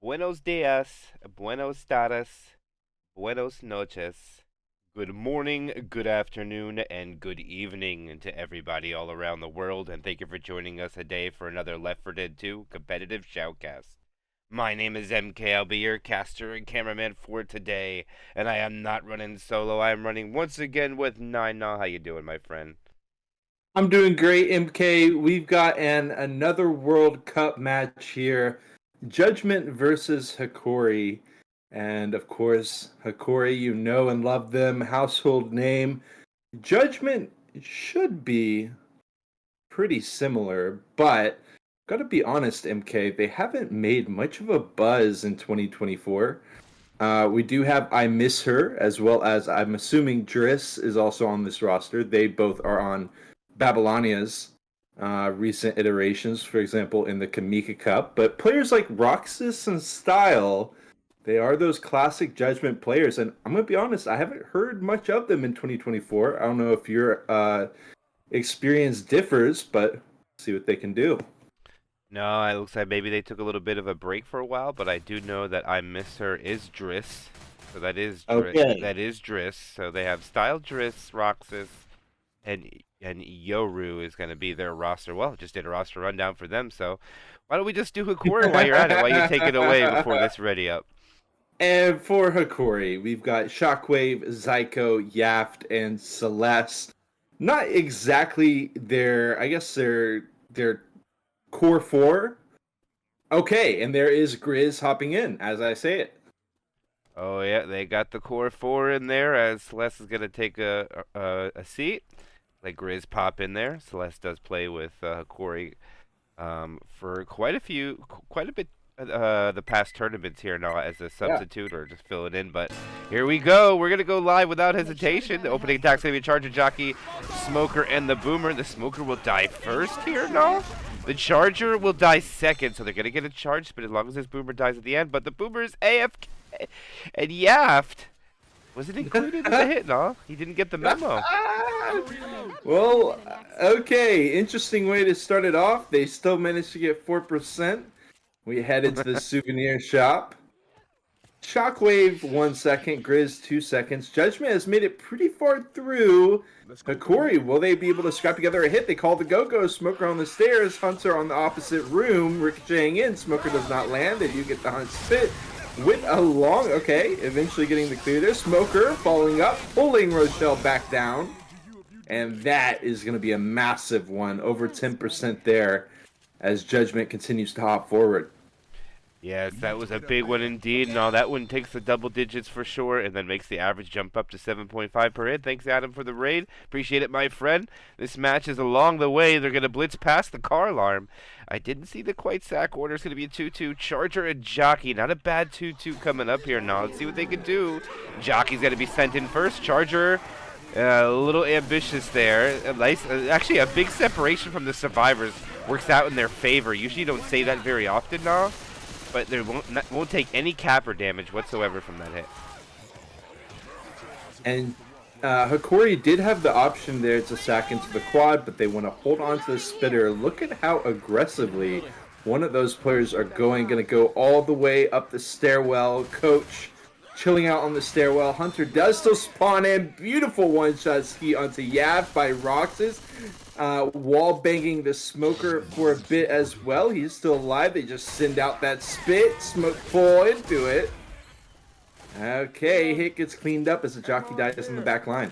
Buenos dias, buenos tardes, buenos noches. Good morning, good afternoon, and good evening to everybody all around the world, and thank you for joining us today for another Left 4 Dead 2 competitive shoutcast. My name is MK. I'll be your caster and cameraman for today, and I am not running solo. I am running once again with Nina. How you doing, my friend? I'm doing great, MK. We've got another World Cup match here. Judgment versus Hokori. And of course, Hokori, you know and love them, household name. Judgment should be pretty similar, but gotta be honest, MK, they haven't made much of a buzz in 2024. We do have I Miss Her, as well as I'm assuming Driss is also on this roster. They both are on Babylonia's recent iterations, for example, in the Kamika Cup. But players like Roxas and Style, they are those classic Judgment players. And I'm going to be honest, I haven't heard much of them in 2024. I don't know if your experience differs, but see what they can do. No, it looks like maybe they took a little bit of a break for a while, but I do know that I Miss Her is Driss. So that is Okay. that is Driss. So they have Style Driss, Roxas, and Yoru is going to be their roster. Well, just did a roster rundown for them, so why don't we just do Hokori while you're at it, while you take it away before this ready up. And for Hokori, we've got Shockwave, Zyko, Yaft, and Celeste. Not exactly I guess their core four. Okay, and there is Grizz hopping in, as I say it. Oh yeah, they got the core four in there as Celeste is going to take a seat. Let Grizz pop in there. Celeste does play with Hokori for quite a bit the past tournaments here now as a Yeah. substitute or just fill it in. But here we go. We're gonna go live without hesitation. The opening attack's gonna be Charger Jockey, Smoker, and the Boomer. The Smoker will die first here, no? The Charger will die second, so they're gonna get a charge spin as long as this Boomer dies at the end. But the Boomer is AFK, and Yaft wasn't included in the hit, no? He didn't get the memo. Well, okay, interesting way to start it off. They still managed to get 4%. We head into the souvenir shop. Shockwave 1 second, Grizz 2 seconds. Judgment has made it pretty far through. Hokori, will they be able to scrap together a hit? They call the Go-Go. Smoker on the stairs. Hunter on the opposite room. Ricocheting in. Smoker does not land. They do get the Hunt spit with a long... Okay, eventually getting the clear there. Smoker following up, pulling Rochelle back down. And that is going to be a massive one. Over 10% there as Judgment continues to hop forward. Yes, that was a big one indeed. No, that one takes the double digits for sure and then makes the average jump up to 7.5 per hit. Thanks, Adam, for the raid. Appreciate it, my friend. This match is along the way. They're going to blitz past the car alarm. I didn't see the quite sack order. It's going to be a 2-2. Charger and Jockey. Not a bad 2-2 coming up here now. Let's see what they can do. Jockey's going to be sent in first. Charger... a little ambitious there. Actually, a big separation from the survivors works out in their favor. Usually, you don't say that very often, now, but they won't take any capper damage whatsoever from that hit. And Hokori did have the option there to sack into the quad, but they want to hold on to the spitter. Look at how aggressively one of those players are going to go all the way up the stairwell. Coach chilling out on the stairwell. Hunter does still spawn in. Beautiful one-shot ski onto Yav by Roxas. Wall banging the Smoker for a bit as well. He's still alive. They just send out that spit. Smoke full into it. Okay, hit gets cleaned up as the Jockey dies in the back line.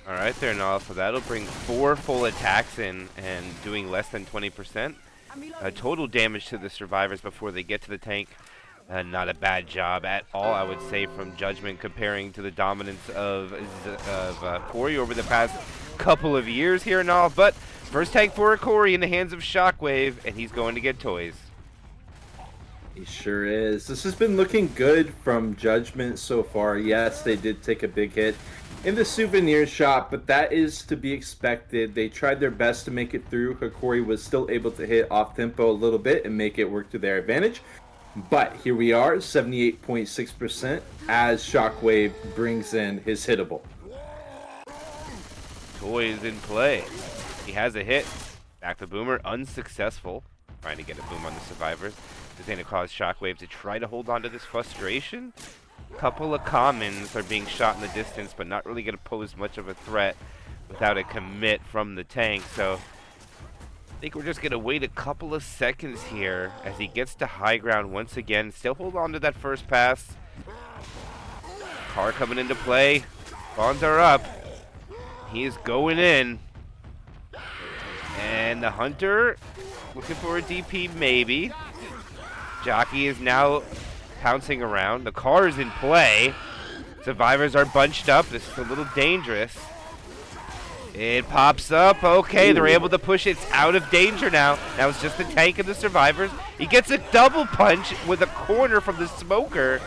All right, there, now, so that'll bring 4 full attacks in and doing less than 20%. Total damage to the survivors before they get to the tank. Not a bad job at all, I would say, from Judgment comparing to the dominance of Corey over the past couple of years here and all. But first tank for Corey in the hands of Shockwave, and he's going to get toys. He sure is. This has been looking good from Judgment so far. Yes, they did take a big hit in the souvenir shop, but that is to be expected. They tried their best to make it through. Hokori was still able to hit off tempo a little bit and make it work to their advantage. But here we are, 78.6% as Shockwave brings in his hittable. Toys in play. He has a hit. Back to Boomer, unsuccessful. trying to get a boom on the survivors. Is going to cause Shockwave to try to hold on to this frustration. Couple of commons are being shot in the distance, but not really going to pose much of a threat without a commit from the tank. So I think we're just going to wait a couple of seconds here as he gets to high ground once again. Still hold on to that first pass. Car coming into play. Bonds are up. He is going in. And the Hunter looking for a DP maybe. Jockey is now pouncing around. The car is in play. Survivors are bunched up. This is a little dangerous. It pops up. Okay, they're able to push it. It's out of danger now. Now it's just the tank and the survivors. He gets a double punch with a corner from the smoker.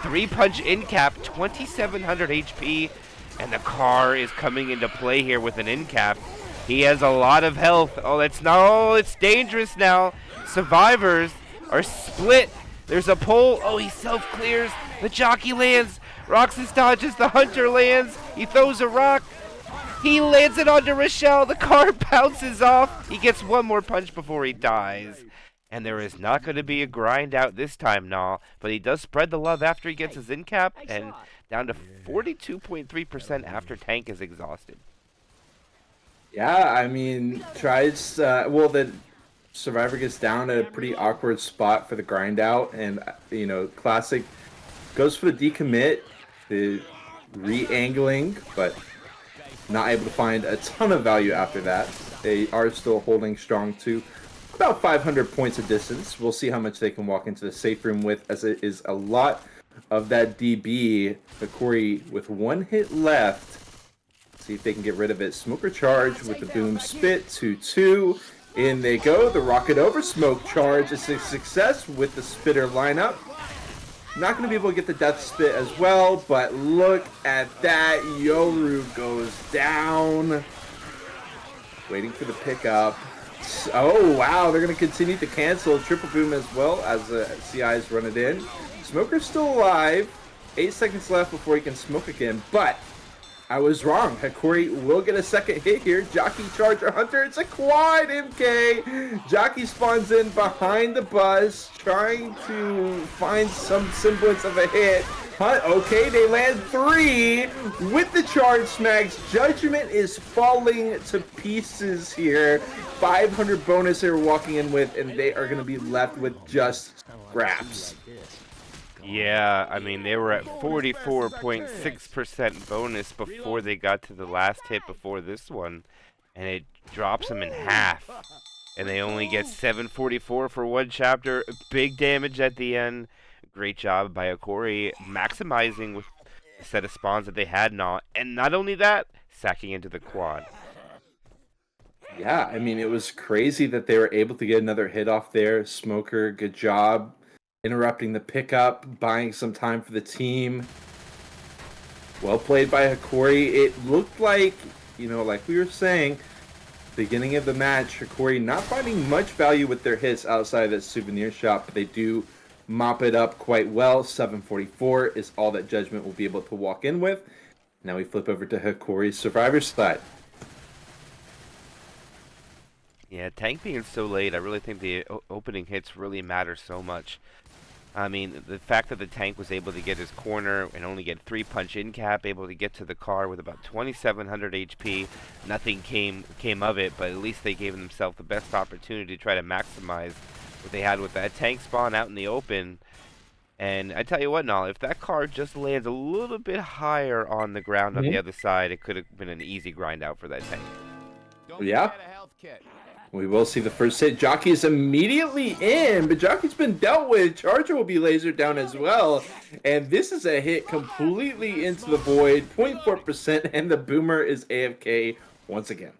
3-punch in cap, 2,700 HP. And the car is coming into play here with an in cap. He has a lot of health. Oh, it's dangerous now. Survivors are split. There's a pole. Oh, he self-clears. The jockey lands. Roxas dodges. The Hunter lands. He throws a rock. He lands it onto Rochelle. The car bounces off. He gets one more punch before he dies. And there is not going to be a grind out this time, Nall. But he does spread the love after he gets his in cap. And down to 42.3% after tank is exhausted. Yeah, I mean, tries. The survivor gets down at a pretty awkward spot for the grind out, and classic goes for the decommit, the re-angling, but not able to find a ton of value after that. They are still holding strong to about 500 points of distance. We'll see how much they can walk into the safe room with, as it is a lot of that DB. Hokori with one hit left. See if they can get rid of it. Smoker charge with the boom spit. 2-2. In they go. The rocket over smoke charge is a success with the spitter lineup. Not going to be able to get the death spit as well, but look at that. Yoru goes down. Waiting for the pickup. Oh, wow. They're going to continue to cancel triple boom as well as the CIs run it in. Smoker's still alive. 8 seconds left before he can smoke again, but I was wrong. Hokori will get a second hit here. Jockey Charger Hunter. It's a quad, MK. Jockey spawns in behind the bus, trying to find some semblance of a hit. Okay, they land 3 with the charge smacks. Judgment is falling to pieces here. 500 bonus they're walking in with, and they are going to be left with just scraps. Yeah, I mean, they were at 44.6% bonus before they got to the last hit before this one, and it drops them in half. And they only get 744 for one chapter. Big damage at the end. Great job by Hokori, maximizing with the set of spawns that they had now. And not only that, sacking into the quad. Yeah, I mean, it was crazy that they were able to get another hit off there. Smoker, good job. Interrupting the pickup, buying some time for the team. Well played by Hokori. It looked like, like we were saying, beginning of the match, Hokori not finding much value with their hits outside of the souvenir shop, but they do mop it up quite well. 744 is all that Judgment will be able to walk in with. Now we flip over to Hokori's Survivor side. Yeah, tank being so late, I really think the opening hits really matter so much. I mean, the fact that the tank was able to get his corner and only get 3-punch in cap, able to get to the car with about 2,700 HP, nothing came of it, but at least they gave themselves the best opportunity to try to maximize what they had with that tank spawn out in the open. And I tell you what, Nall, if that car just lands a little bit higher on the ground on the other side, it could have been an easy grind out for that tank. Yeah. We will see the first hit. Jockey is immediately in, but Jockey's been dealt with. Charger will be lasered down as well. And this is a hit completely into the void. 0.4%, and the Boomer is AFK once again.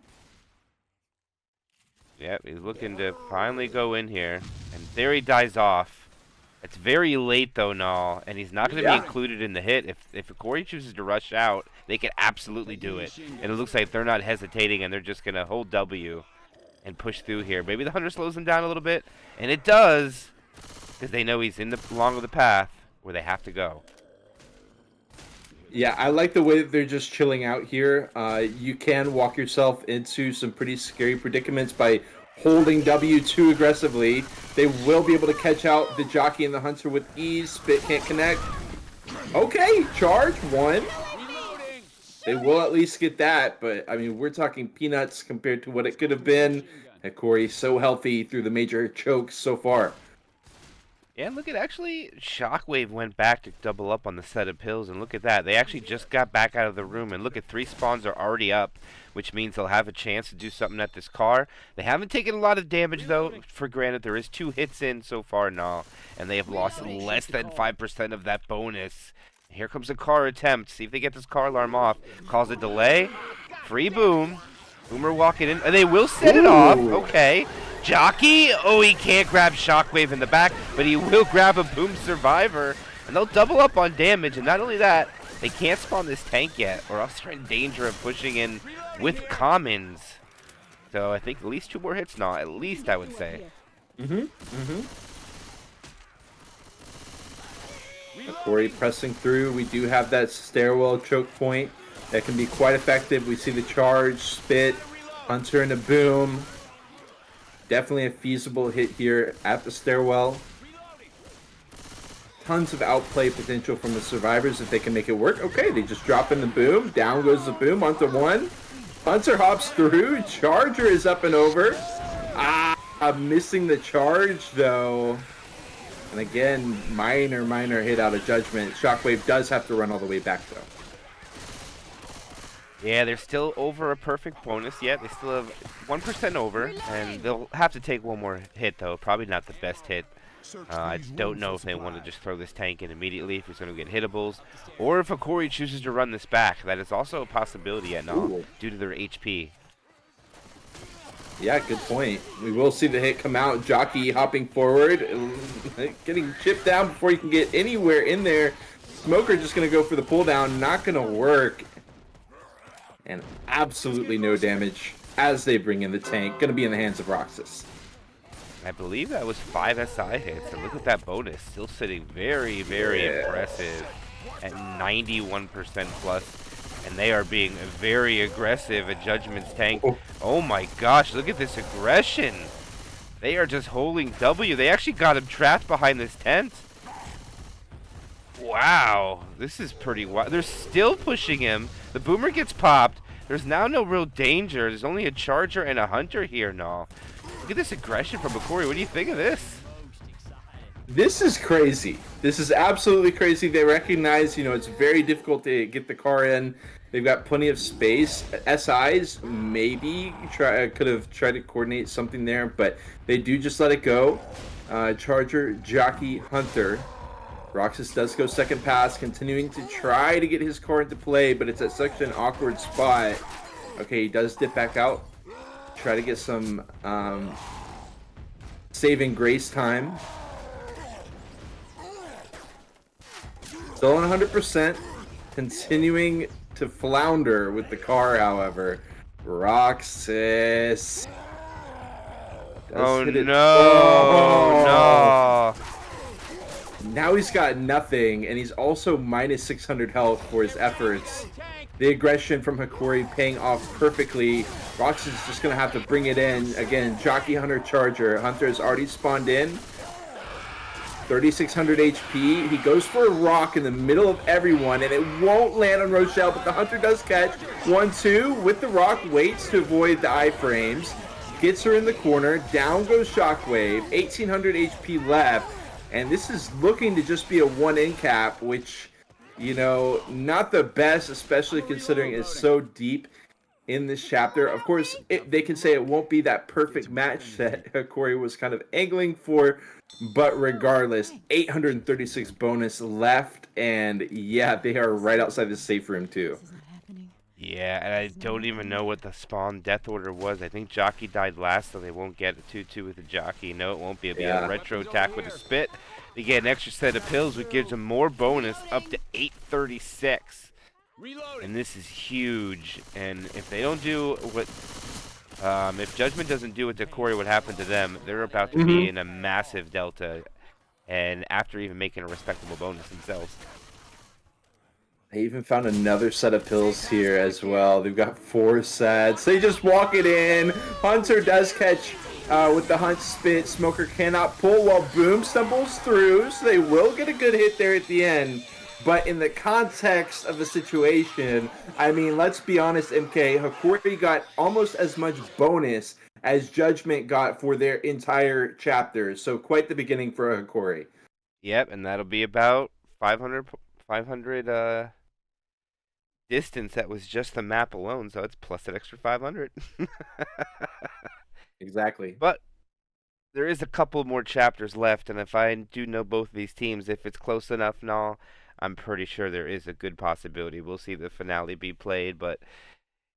Yep, he's looking to finally go in here. And there he dies off. It's very late, though, Nall, and he's not going to be included in the hit. If Hokori chooses to rush out, they can absolutely do it. And it looks like they're not hesitating, and they're just going to hold W and push through here. Maybe the Hunter slows them down a little bit, and it does, because they know he's in the along the path where they have to go. Yeah, I like the way that they're just chilling out here. You can walk yourself into some pretty scary predicaments by holding W too aggressively. They will be able to catch out the Jockey and the Hunter with ease. Spit can't connect. Okay, charge 1. They will at least get that, but I mean, we're talking peanuts compared to what it could have been. Hokori so healthy through the major chokes so far. Yeah, and look at actually Shockwave went back to double up on the set of pills, and look at that. They actually just got back out of the room, and look at 3 spawns are already up, which means they'll have a chance to do something at this car. They haven't taken a lot of damage, though. For granted, there is 2 hits in so far now, and they have lost less than 5% of that bonus. Here comes a car attempt. See if they get this car alarm off. Cause a delay. Free boom. Boomer walking in. And they will set it off. Okay. Jockey. Oh, he can't grab Shockwave in the back, but he will grab a Boom Survivor. And they'll double up on damage. And not only that, they can't spawn this tank yet, or else they're in danger of pushing in with commons. So I think at least 2 more hits now. At least, I would say. Hokori pressing through. We do have that stairwell choke point that can be quite effective. We see the charge, spit, Hunter and a boom. Definitely a feasible hit here at the stairwell. Tons of outplay potential from the survivors if they can make it work. Okay, they just drop in the boom. Down goes the boom onto 1. Hunter hops through. Charger is up and over. Missing the charge though. And again, minor hit out of Judgment. Shockwave does have to run all the way back, though. Yeah, they're still over a perfect bonus yet. They still have 1% over, and they'll have to take 1 more hit, though. Probably not the best hit. I don't know if they want to just throw this tank in immediately, if he's going to get hittables, or if Hokori chooses to run this back. That is also a possibility yet now, due to their HP. Yeah, good point. We will see the hit come out. Jockey hopping forward, getting chipped down before you can get anywhere in there. Smoker just going to go for the pull down. Not going to work. And absolutely no damage as they bring in the tank. Going to be in the hands of Roxas. I believe that was 5 SI hits. And look at that bonus. Still sitting very, very impressive at 91% plus. And they are being very aggressive at Judgment's tank. Oh my gosh, look at this aggression. They are just holding W. They actually got him trapped behind this tent. Wow, this is pretty wild. They're still pushing him. The Boomer gets popped. There's now no real danger. There's only a Charger and a Hunter here now. Look at this aggression from Hokori. What do you think of this? This is crazy. This is absolutely crazy. They recognize, it's very difficult to get the car in. They've got plenty of space. SIs maybe could have tried to coordinate something there, but they do just let it go. Charger, Jockey, Hunter. Roxas does go second pass, continuing to try to get his car into play, but it's at such an awkward spot. Okay, he does dip back out. Try to get some saving grace time. Still on 100%, continuing to flounder with the car, however. Roxas. Oh, no. Now he's got nothing, and he's also minus 600 health for his efforts. The aggression from Hokori paying off perfectly. Roxas is just going to have to bring it in. Again, Jockey, Hunter, Charger. Hunter has already spawned in. 3,600 HP. He goes for a rock in the middle of everyone, and it won't land on Rochelle, but the Hunter does catch. 1-2 with the rock, waits to avoid the iframes. Gets her in the corner. Down goes Shockwave. 1,800 HP left. And this is looking to just be a 1-in cap, which, not the best, especially considering it's so deep in this chapter. Of course, they can say it won't be that perfect match that Hokori was kind of angling for, but regardless, 836 bonus left, and yeah, they are right outside the safe room too. Yeah, and I don't even know what the spawn death order was. I think Jockey died last, so they won't get a 2-2 with the Jockey. No, it won't be. It'll be a retro attack with a spit. They get an extra set of pills, which gives them more bonus, up to 836. And this is huge. And if they don't do what... if Judgment doesn't do what Hokori would happen to them, they're about to be in a massive delta. And after even making a respectable bonus themselves. They even found another set of pills here as well. They've got 4 sets. They just walk it in. Hunter does catch with the Hunt Spit. Smoker cannot pull while Boom stumbles through, so they will get a good hit there at the end. But in the context of the situation, I mean, let's be honest, MK, Hokori got almost as much bonus as Judgment got for their entire chapter. So quite the beginning for Hokori. Yep, and that'll be about 500, distance. That was just the map alone, so it's plus an extra 500. Exactly. But there is a couple more chapters left, and if I do know both of these teams, if it's close enough and all, I'm pretty sure there is a good possibility we'll see the finale be played. But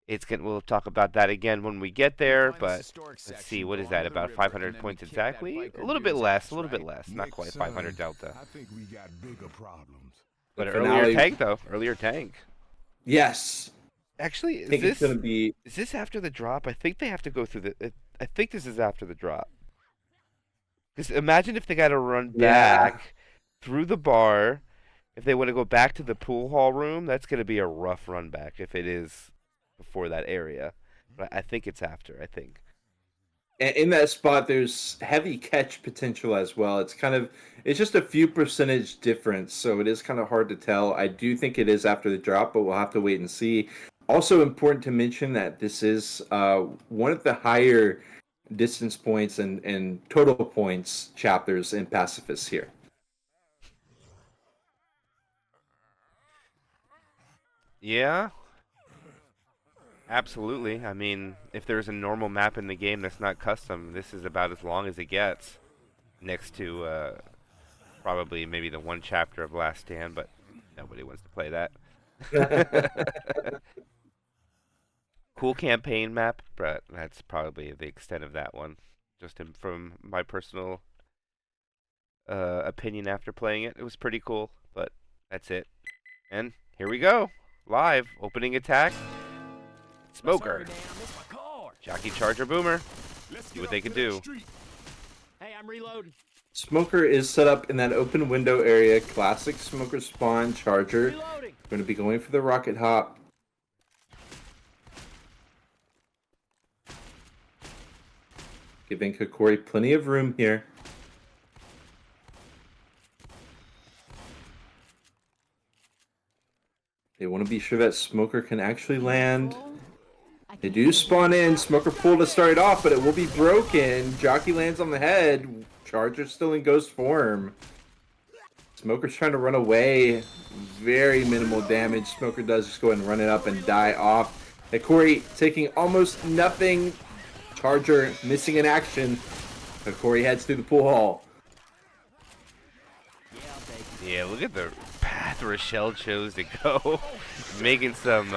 we'll talk about that again when we get there. But let's see, what is that? About 500 points exactly? A little bit less. Not quite 500 delta. I think we got bigger problems. But The earlier finale- tank though. Earlier tank. Yes. Actually, I think it's going to be... is this after the drop? I think they have to go through the. I think this is after the drop. Because imagine if they got to run back through the bar. If they want to go back to the pool hall room, that's going to be a rough run back if it is before that area. But I think it's after, I think. In that spot, there's heavy catch potential as well. It's just a few percentage difference, so it is kind of hard to tell. I do think it is after the drop, but we'll have to wait and see. Also important to mention that this is one of the higher distance points and total points chapters in Passifice here. Yeah. Absolutely. I mean, if there's a normal map in the game that's not custom, this is about as long as it gets. Next to probably maybe the one chapter of Last Stand, but nobody wants to play that. Cool campaign map, but that's probably the extent of that one. Just from my personal opinion after playing it. It was pretty cool, but that's it. And here we go. Live. Opening attack. Smoker. Jockey Charger Boomer. See what they can do. Hey, I'm reloading. Smoker is set up in that open window area. Classic Smoker spawn Charger. Reloading. Going to be going for the rocket hop. Giving Hokori plenty of room here. They want to be sure that Smoker can actually land. They do spawn in. Smoker pull to start it off, but it will be broken. Jockey lands on the head. Charger still in ghost form. Smoker's trying to run away. Very minimal damage. Smoker does just go ahead and run it up and die off. Hokori taking almost nothing. Charger missing in action. Hokori heads through the pool hall. Yeah, look at the path Rochelle chose to go. Making some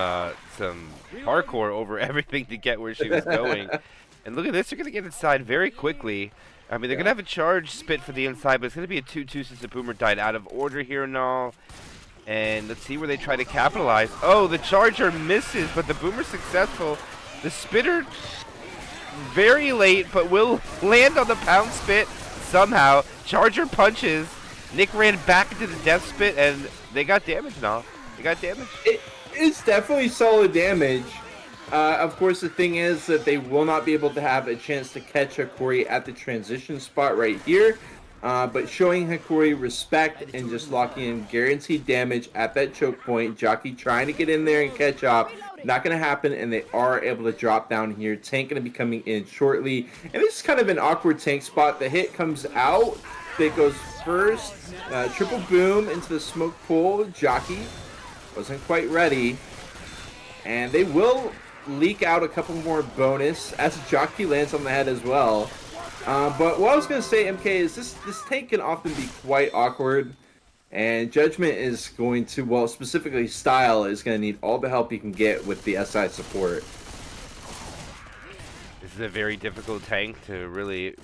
parkour over everything to get where she was going. And look at this, they're going to get inside very quickly. I mean, they're going to have a charge spit for the inside, but it's going to be a 2-2 since the Boomer died out of order here and all. And let's see where they try to capitalize. Oh, the Charger misses, but the Boomer's successful. The Spitter very late, but will land on the pound spit somehow. Charger punches. Nick ran back into the death spit, and they got damage now. They got damage. It's definitely solid damage. Of course, the thing is that they will not be able to have a chance to catch Hokori at the transition spot right here. But showing Hokori respect and just locking in guaranteed damage at that choke point. Jockey trying to get in there and catch up. Not going to happen, and they are able to drop down here. Tank going to be coming in shortly. And this is kind of an awkward tank spot. The hit comes out. It goes first. Triple boom into the smoke pool. Jockey wasn't quite ready. And they will leak out a couple more bonus as Jockey lands on the head as well. But what I was going to say, MK, is this tank can often be quite awkward. And Judgment is going to, well, specifically Style is going to need all the help he can get with the SI support. This is a very difficult tank to really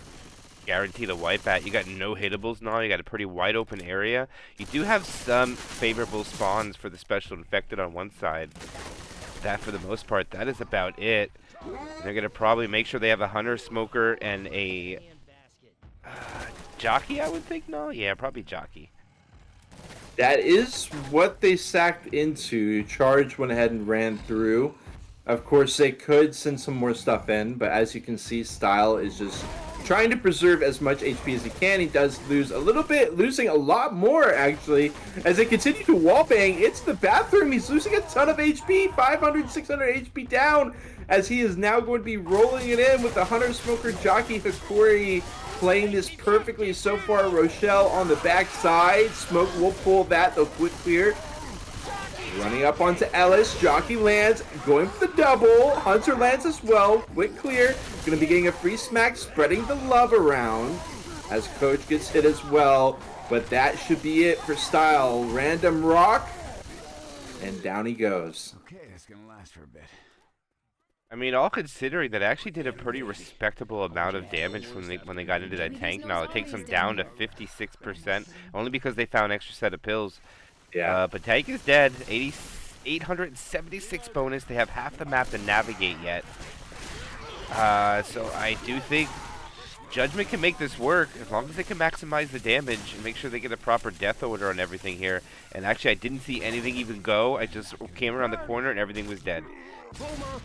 guarantee the wipe at. You got no hittables now. You got a pretty wide open area. You do have some favorable spawns for the special infected on one side. That, for the most part, that is about it. And they're going to probably make sure they have a Hunter, Smoker, and a Jockey, I would think. No? Yeah, probably Jockey. That is what they sacked into. Charge went ahead and ran through. Of course, they could send some more stuff in, but as you can see, Style is just trying to preserve as much HP as he can. He does lose a little bit, losing a lot more, actually. As they continue to wallbang, it's the bathroom. He's losing a ton of HP, 500, 600 HP down, as he is now going to be rolling it in with the Hunter Smoker Jockey Hokori playing this perfectly so far. Rochelle on the backside. Smoke will pull that, they'll quick clear. Running up onto Ellis. Jockey lands. Going for the double. Hunter lands as well. Quick clear. Going to be getting a free smack. Spreading the love around. As Coach gets hit as well. But that should be it for Style. Random rock. And down he goes. Okay, that's gonna last for a bit. I mean, all considering that actually did a pretty respectable amount of damage when they got into that tank. Now it takes them down to 56%, only because they found an extra set of pills. Yeah. But tank is dead. 876 bonus. They have half the map to navigate yet. So I do think Judgment can make this work as long as they can maximize the damage and make sure they get a proper death order on everything here. And actually, I didn't see anything even go. I just came around the corner and everything was dead.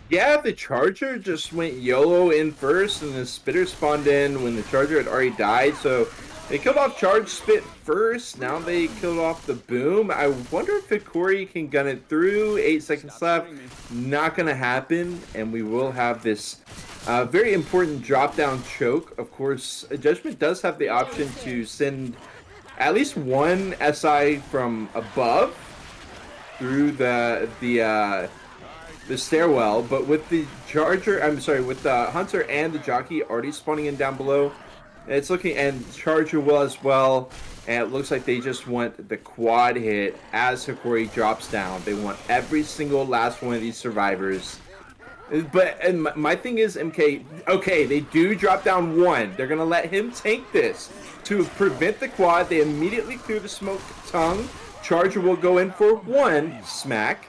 Yeah, the Charger just went YOLO in first, and the Spitter spawned in when the Charger had already died. So they killed off Charge Spit first. Now they killed off the Boom. I wonder if Hokori can gun it through. 8 seconds left. Not going to happen. And we will have this very important drop-down choke. Of course, Judgment does have the option to send at least one SI from above through the stairwell, but with the Charger, with the Hunter and the Jockey already spawning in down below, it's looking, and Charger will as well, and it looks like they just want the quad hit as Hokori drops down. They want every single last one of these survivors. But and my thing is, MK, okay, they do drop down one. They're going to let him tank this. To prevent the quad, they immediately clear the smoke tongue. Charger will go in for one smack.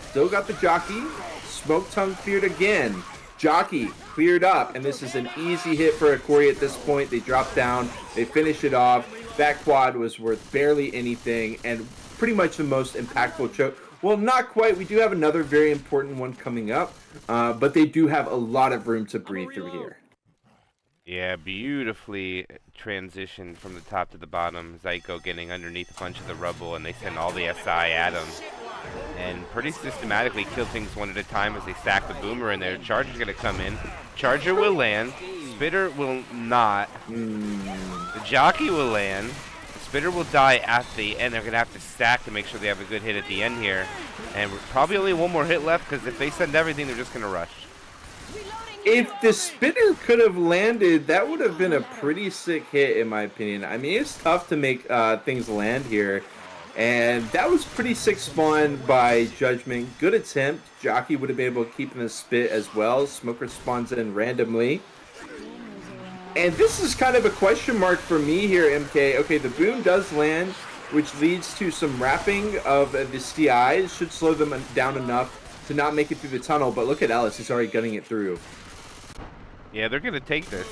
Still got the Jockey. Smoke tongue cleared again. Jockey cleared up, and this is an easy hit for Hokori at this point. They drop down. They finish it off. That quad was worth barely anything, and pretty much the most impactful choke. Well, not quite. We do have another very important one coming up, but they do have a lot of room to breathe through here. Yeah, beautifully transitioned from the top to the bottom. Zyko getting underneath a bunch of the rubble, and they send all the SI at him. And pretty systematically kill things one at a time as they stack the Boomer in there. Charger's going to come in. Charger will land. Spitter will not. The Jockey will land. The Spitter will die at the end. They're going to have to stack to make sure they have a good hit at the end here. And probably only one more hit left, because if they send everything, they're just going to rush. If the Spitter could have landed, that would have been a pretty sick hit, in my opinion. I mean, it's tough to make things land here. And that was pretty sick spawn by Judgment. Good attempt. Jockey would have been able to keep in the spit as well. Smoker spawns in randomly. And this is kind of a question mark for me here, MK. Okay, the Boom does land, which leads to some wrapping of the CIs. Should slow them down enough to not make it through the tunnel. But look at Ellis. He's already gunning it through. Yeah, they're going to take this.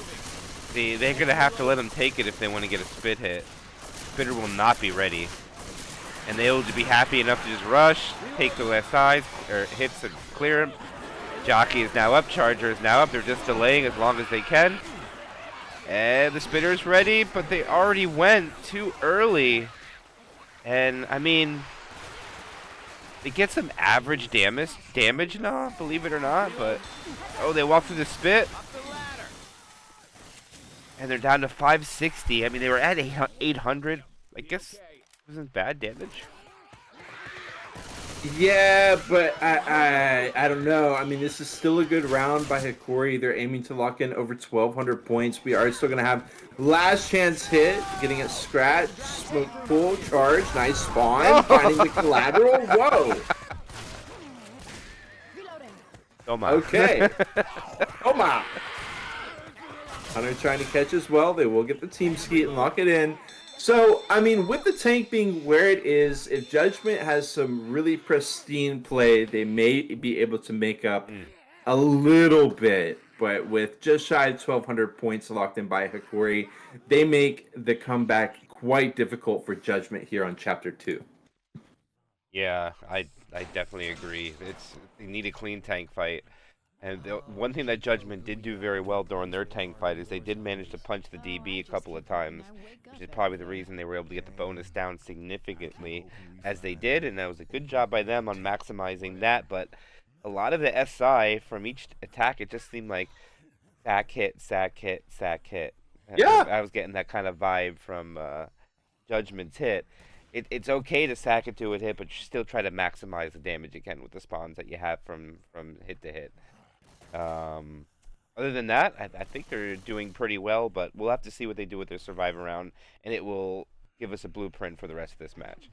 They're going to have to let them take it if they want to get a spit hit. Spitter will not be ready. And they'll be happy enough to just rush, take the SIs, or hits and clear him. Jockey is now up, Charger is now up. They're just delaying as long as they can. And the Spitter's ready, but they already went too early. And, I mean, they get some average damage now, believe it or not. But, oh, they walk through the spit. And they're down to 560. I mean, they were at 800. I guess wasn't bad damage. Yeah, but I don't know. I mean, this is still a good round by Hokori. They're aiming to lock in over 1,200 points. We are still going to have last chance hit, getting it scratched, smoke pull, charge, nice spawn, finding the collateral. Whoa. Okay. Oma. Hunter trying to catch as well. They will get the team skeet and lock it in. So, I mean, with the tank being where it is, if Judgment has some really pristine play, they may be able to make up a little bit. But with just shy of 1,200 points locked in by Hokori, they make the comeback quite difficult for Judgment here on Chapter 2. Yeah, I definitely agree. They need a clean tank fight. And the one thing that Judgment did do very well during their tank fight is they did manage to punch the DB a couple of times, which is probably the reason they were able to get the bonus down significantly as they did, and that was a good job by them on maximizing that. But a lot of the SI from each attack, it just seemed like sack hit, sack hit, sack hit. Yeah. I was getting that kind of vibe from Judgment's hit. It's okay to sack it to a hit, but you still try to maximize the damage you can with the spawns that you have from hit to hit. Other than that, I think they're doing pretty well, but we'll have to see what they do with their survivor round, and it will give us a blueprint for the rest of this match.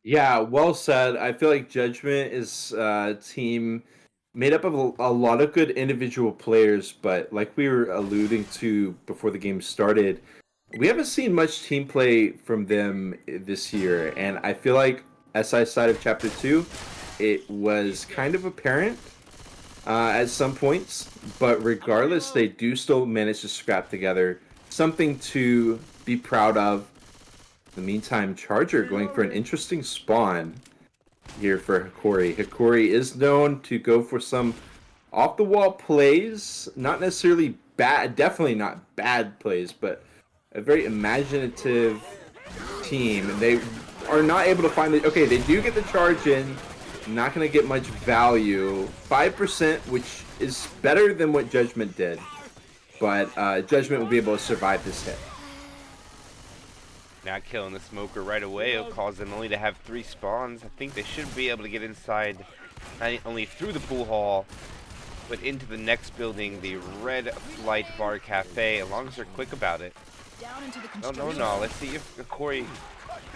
Yeah, well said. I feel like Judgment is a team made up of a lot of good individual players, but like we were alluding to before the game started, we haven't seen much team play from them this year, and I feel like SI side of Chapter 2, it was kind of apparent at some points, but regardless, they do still manage to scrap together. Something to be proud of. In the meantime, Charger going for an interesting spawn here for Hokori. Hokori is known to go for some off-the-wall plays, not necessarily bad, definitely not bad plays, but a very imaginative team. And they are not able to find the... Okay, they do get the charge in. Not going to get much value. 5%, which is better than what Judgment did. But Judgment will be able to survive this hit. Not killing the smoker right away will cause them only to have 3 spawns. I think they should be able to get inside, not only through the pool hall, but into the next building, the Red Flight Bar Cafe, as long as they're quick about it. No. Let's see if Hokori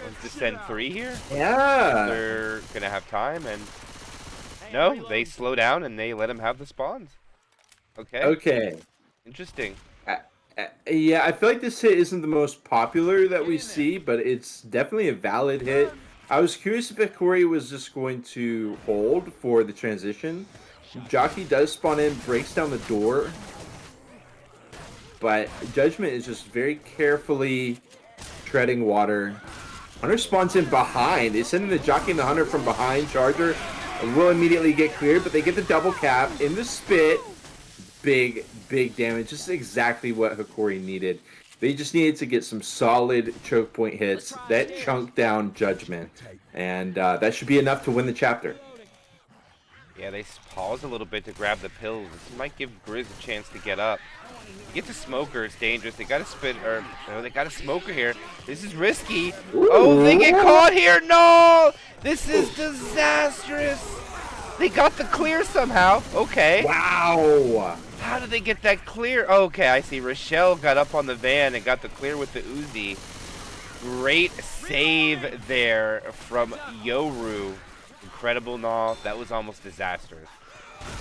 wants to send 3 here. Yeah. They're going to have time, and no, they slow down and they let him have the spawns. Okay. Interesting. Yeah, I feel like this hit isn't the most popular that we see, but it's definitely a valid hit. I was curious if Hokori was just going to hold for the transition. Jockey does spawn in, breaks down the door, but Judgment is just very carefully treading water. Hunter spawns in behind. They send in the Jockey and the Hunter from behind. Charger will immediately get cleared, but they get the double cap in the spit. Big damage. Just exactly what Hokori needed. They just needed to get some solid choke point hits that chunk down Judgment. And that should be enough to win the chapter. Yeah, they pause a little bit to grab the pills. This might give Grizz a chance to get up. To get the smoker, it's dangerous. They got a spin, or no, they got a smoker here. This is risky. Ooh. Oh, they get caught here. No! This is disastrous. They got the clear somehow. Okay. Wow. How did they get that clear? Okay, I see. Rochelle got up on the van and got the clear with the Uzi. Great save there from Yoru. Incredible, no. That was almost disastrous.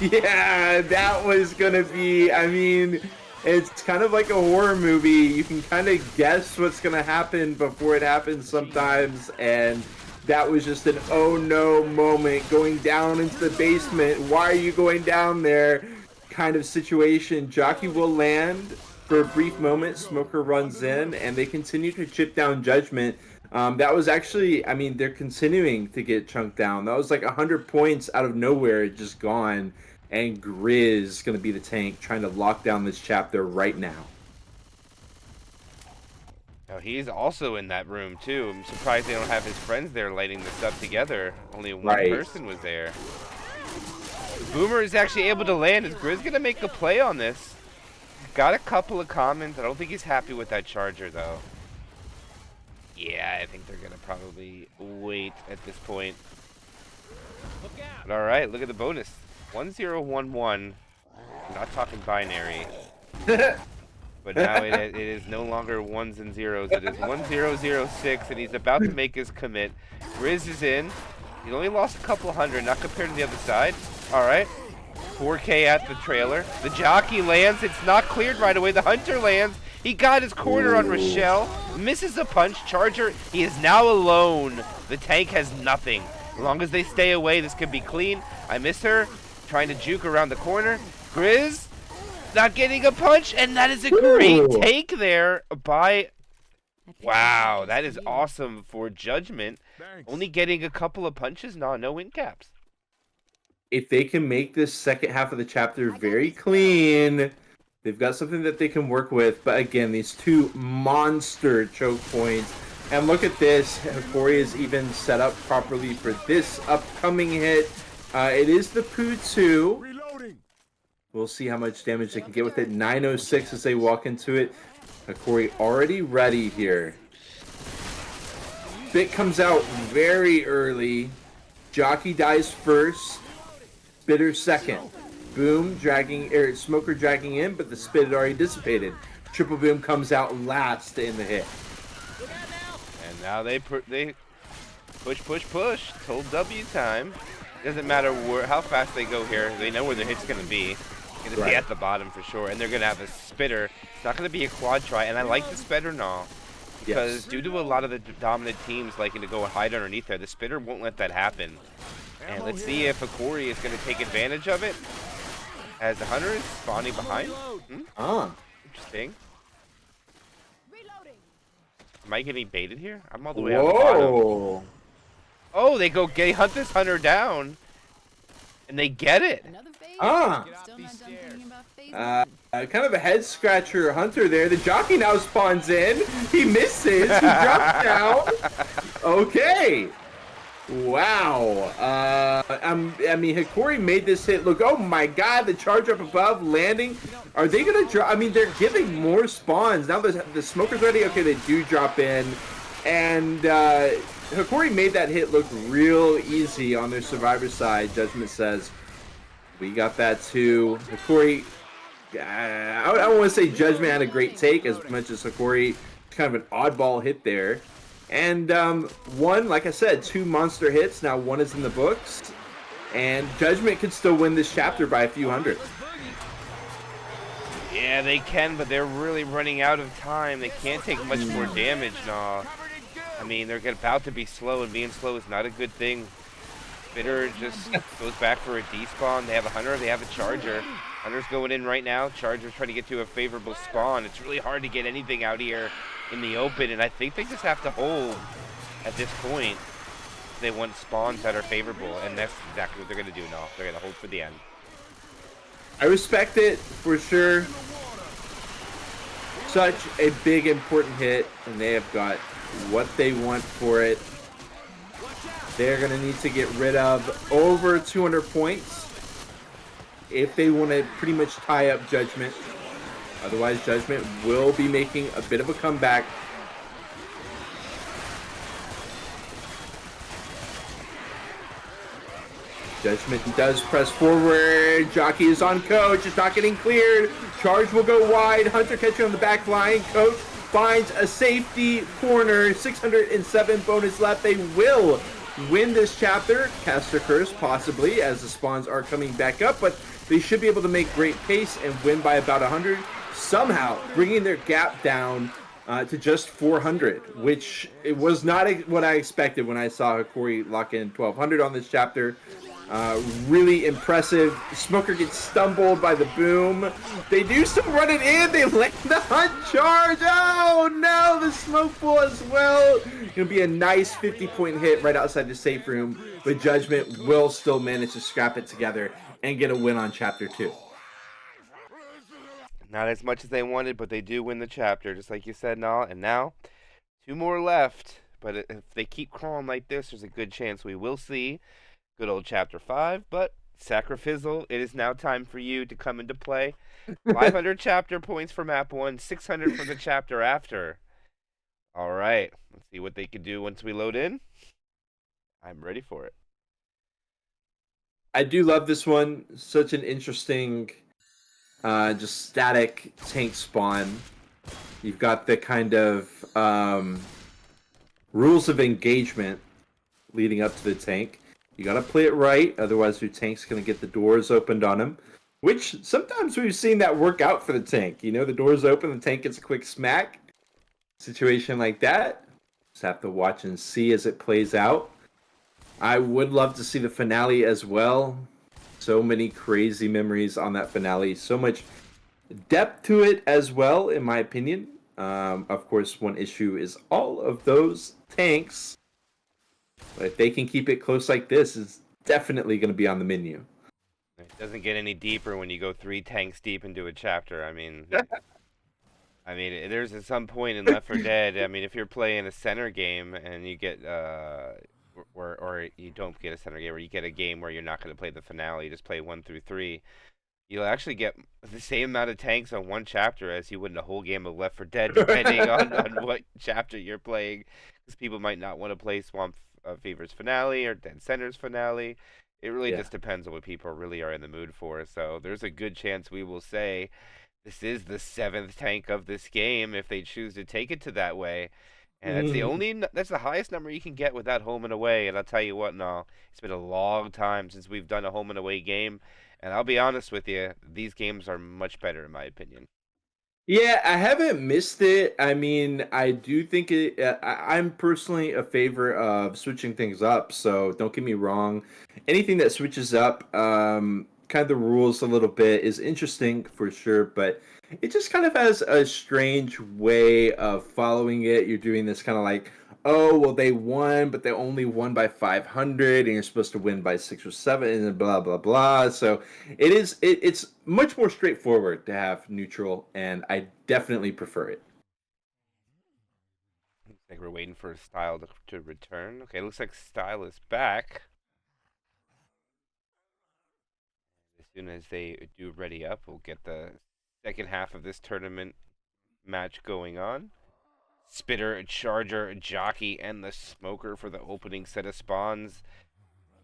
Yeah, that was gonna be, I mean, it's kind of like a horror movie. You can kind of guess what's gonna happen before it happens sometimes, and that was just an oh no moment, going down into the basement. Why are you going down there? Kind of situation. Jockey will land for a brief moment. Smoker runs in, and they continue to chip down Judgment. That was actually, I mean, they're continuing to get chunked down. That was like 100 points out of nowhere, just gone. And Grizz is going to be the tank trying to lock down this chapter right now. Now, he's also in that room, too. I'm surprised they don't have his friends there lighting this up together. Only one person was there. Boomer is actually able to land. Is Grizz going to make a play on this? Got a couple of comments. I don't think he's happy with that charger, though. Yeah, I think they're going to probably wait at this point. But all right, look at the bonus. 1011. I'm not talking binary. But now it is no longer ones and zeros. It is 1006, and he's about to make his commit. Grizz is in. He only lost a couple hundred, not compared to the other side. All right. 4K at the trailer. The Jockey lands. It's not cleared right away. The Hunter lands. He got his corner on Rochelle. Misses a punch. Charger, he is now alone. The tank has nothing. As long as they stay away, this could be clean. I miss her. Trying to juke around the corner. Grizz not getting a punch, and that is a great take there by Wow, that is awesome for Judgment. Thanks. Only getting a couple of punches, no win caps. If they can make this second half of the chapter very clean, they've got something that they can work with. But again, these two monster choke points. And look at this. Hokori is even set up properly for this upcoming hit. It is the Poo 2. Reloading. We'll see how much damage they can get with it. 906 as they walk into it. Hokori already ready here. Bit comes out very early. Jockey dies first. Spitter second. Boom Smoker dragging in, but the spit had already dissipated. Triple Boom comes out last in the hit. And now they push. Told W time. Doesn't matter how fast they go here. They know where the hit's going to be. It's going to be at the bottom for sure. And they're going to have a spitter. It's not going to be a quad try. And I like the spitter now. Because due to a lot of the dominant teams liking to go and hide underneath there, the spitter won't let that happen. And let's see if Hokori is going to take advantage of it. As the hunter is spawning behind. Interesting. Am I getting baited here? I'm all the way on the bottom. Oh, they hunt this hunter down. And they get it. Kind of a head scratcher hunter there. The jockey now spawns in. He misses. He drops down. Okay. Wow. I mean, Hokori made this hit look. Oh my God! The charge up above, landing. Are they gonna drop? I mean, they're giving more spawns now. The smoker's ready. Okay, they do drop in, and Hokori made that hit look real easy on their survivor side. Judgment says, "We got that too." Hokori. I don't want to say Judgment had a great take as much as Hokori. Kind of an oddball hit there. And like I said, 2 monster hits. Now 1 is in the books. And Judgment could still win this chapter by a few hundred. Yeah, they can, but they're really running out of time. They can't take much more damage now. I mean, they're about to be slow, and being slow is not a good thing. Spitter just goes back for a despawn. They have a hunter, they have a charger. Hunter's going in right now. Charger's trying to get to a favorable spawn. It's really hard to get anything out here in the open, and I think they just have to hold at this point. They want spawns that are favorable, and that's exactly what they're going to do now. They're going to hold for the end. I respect it for sure. Such a big, important hit, and they have got what they want for it. They're going to need to get rid of over 200 points if they want to pretty much tie up Judgment. Otherwise, Judgment will be making a bit of a comeback. Judgment does press forward. Jockey is on Coach. It's not getting cleared. Charge will go wide. Hunter catching on the back line. Coach finds a safety corner. 607 bonus left. They will win this chapter. Caster Curse possibly, as the spawns are coming back up, but they should be able to make great pace and win by about 100. Somehow bringing their gap down to just 400, which it was not what I expected when I saw Hokori lock in 1200 on this chapter. Really impressive. Smoker gets stumbled by the boom. They do still run it in. They land the hunt charge. Oh no, the smoke pool as well. Gonna be a nice 50-point hit right outside the safe room, but Judgment will still manage to scrap it together and get a win on chapter 2. Not as much as they wanted, but they do win the chapter, just like you said, Nal. And now, 2 more left. But if they keep crawling like this, there's a good chance we will see good old chapter 5. But Sacrifizzle, it is now time for you to come into play. 500 chapter points for map 1, 600 for the chapter after. All right, let's see what they can do once we load in. I'm ready for it. I do love this one. Such an interesting, just static tank spawn. You've got the kind of rules of engagement leading up to the tank. You got to play it right, otherwise your tank's going to get the doors opened on him, which sometimes we've seen that work out for the tank. You know, the doors open, the tank gets a quick smack. Situation like that. Just have to watch and see as it plays out. I would love to see the finale as well. So many crazy memories on that finale. So much depth to it as well, in my opinion. Of course, one issue is all of those tanks. But if they can keep it close like this, it's definitely going to be on the menu. It doesn't get any deeper when you go 3 tanks deep into a chapter. I mean, there's at some point in Left 4 Dead. I mean, if you're playing a center game and you get or you don't get a center game, or you get a game where you're not going to play the finale, you just play 1 through 3. You'll actually get the same amount of tanks on one chapter as you would in a whole game of Left 4 Dead, depending on what chapter you're playing. Because people might not want to play Swamp Fever's finale or Dead Center's finale. It really just depends on what people really are in the mood for. So there's a good chance we will say this is the 7th tank of this game if they choose to take it to that way. And that's the highest number you can get without home and away. And I'll tell you what, now it's been a long time since we've done a home and away game. And I'll be honest with you, these games are much better in my opinion. Yeah, I haven't missed it. I mean, I do think I'm personally a favor of switching things up. So don't get me wrong. Anything that switches up, kind of the rules a little bit is interesting for sure. But it just kind of has a strange way of following it. You're doing this kind of like, oh, well, they won, but they only won by 500, and you're supposed to win by 6 or 7, and blah, blah, blah. So it's much more straightforward to have neutral, and I definitely prefer it. Looks like we're waiting for Style to return. Okay, looks like Style is back. As soon as they do ready up, we'll get the second half of this tournament match going on. Spitter, Charger, Jockey, and the Smoker for the opening set of spawns.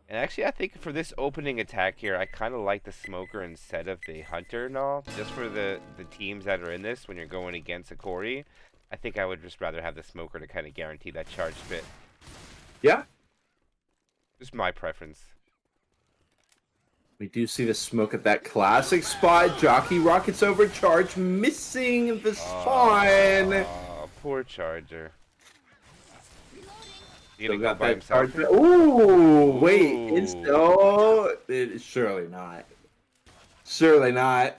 And actually, I think for this opening attack here, I kind of like the Smoker instead of the Hunter and all. Just for the teams that are in this, when you're going against Hokori, I think I would just rather have the Smoker to kind of guarantee that charge spit. Yeah. Just my preference. We do see the smoke at that classic spot. Jockey rockets over, Charge missing the spawn. Poor Charger. He's Still gonna go got by that himself. Charger. Ooh, wait. Ooh. It's surely not. Surely not.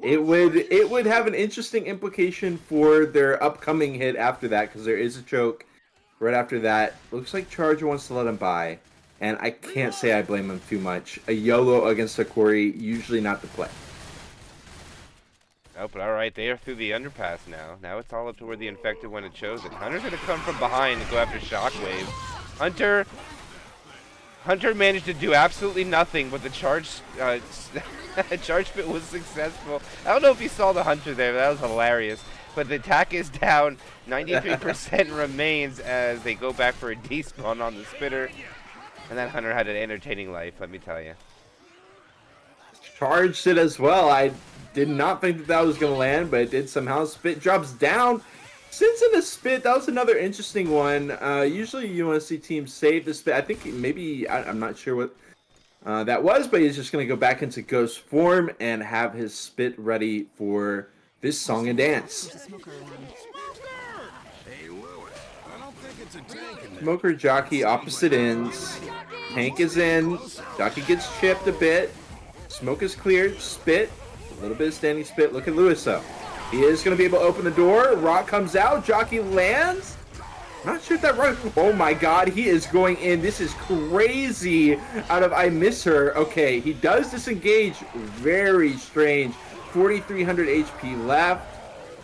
It would have an interesting implication for their upcoming hit after that, because there is a choke right after that. Looks like Charger wants to let him by, and I can't say I blame him too much. A YOLO against Hokori, usually not the play. Oh, but alright, they are through the underpass now. Now it's all up to where the infected one had chosen. Hunter's gonna come from behind and go after Shockwave. Hunter managed to do absolutely nothing, but the charge spit was successful. I don't know if you saw the Hunter there, but that was hilarious. But the attack is down. 93% remains as they go back for a despawn on the Spitter. And that Hunter had an entertaining life, let me tell you. Charged it as well. I did not think that was going to land, but it did somehow. Spit drops down. Since in the spit, that was another interesting one. Usually you want to see teams save the spit. I think maybe, I'm not sure what that was, but he's just going to go back into ghost form and have his spit ready for this song and dance. Smoker, Jockey, opposite ends. Tank is in. Jockey gets chipped a bit. Smoke is cleared. Spit. A little bit of standing spit. Look at Lewis, though. He is going to be able to open the door. Rock comes out. Jockey lands. Not sure if that Rock... Oh, my God. He is going in. This is crazy out of I Miss Her. Okay, he does disengage. Very strange. 4,300 HP left.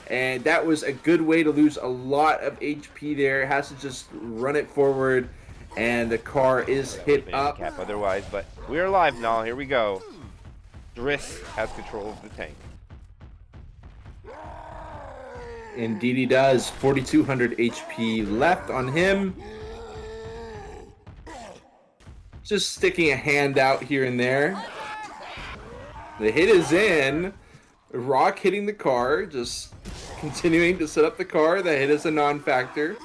And that was a good way to lose a lot of HP there. Has to just run it forward. And the car is hit up. Otherwise, but we're alive now. Here we go. Driss has control of the tank. Indeed he does. 4,200 HP left on him. Just sticking a hand out here and there. The hit is in. Rock hitting the car. Just continuing to set up the car. The hit is a non-factor.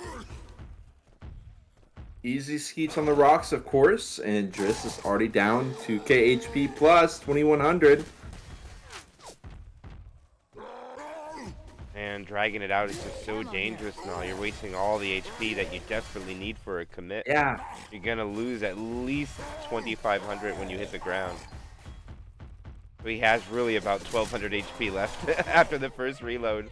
Easy skeets on the rocks, of course. And Driss is already down to KHP plus 2,100. And dragging it out is just so dangerous now. You're wasting all the HP that you desperately need for a commit. Yeah. You're going to lose at least 2,500 when you hit the ground. So he has really about 1,200 HP left after the first reload.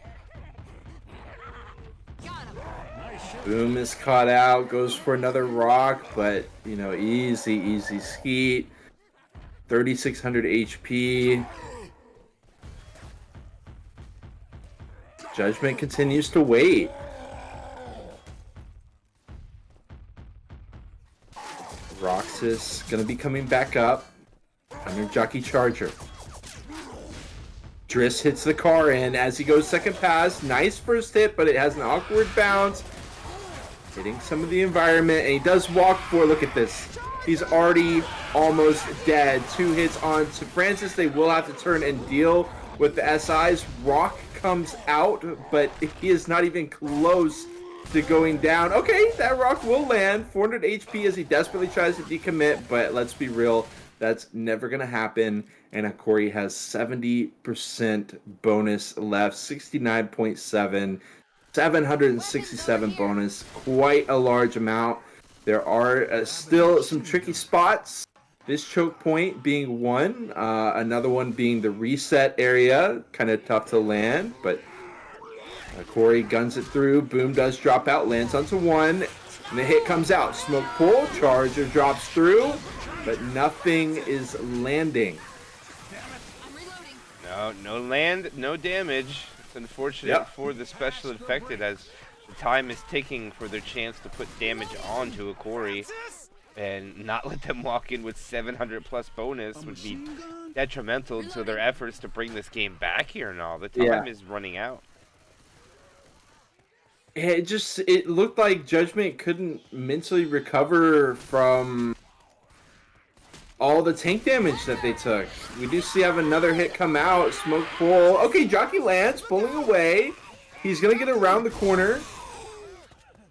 Boom is caught out, goes for another rock, but, you know, easy skeet. 3,600 HP. Judgment continues to wait. Roxas gonna be coming back up. Under Jockey Charger. Driss hits the car in as he goes second pass. Nice first hit, but it has an awkward bounce. Hitting some of the environment, and he does walk for, look at this. He's already almost dead. 2 hits on to Francis. They will have to turn and deal with the SIs. Rock comes out, but he is not even close to going down. Okay, that rock will land. 400 HP as he desperately tries to decommit, but let's be real, that's never going to happen. And Hokori has 70% bonus left, 69.7, 767 bonus, quite a large amount. There are still some tricky spots. This choke point being one, another one being the reset area, kind of tough to land, but Hokori guns it through. Boom does drop out, lands onto one, and the hit comes out. Smoke pull, Charger drops through, but nothing is landing. No land, no damage. It's unfortunate for the special infected, as the time is ticking for their chance to put damage onto Hokori, and not let them walk in with 700 plus bonus would be detrimental to their efforts to bring this game back here and all. The time is running out. It looked like Judgment couldn't mentally recover from all the tank damage that they took. We do have another hit come out. Smoke pull. Okay, Jockey lands, pulling away. He's going to get around the corner.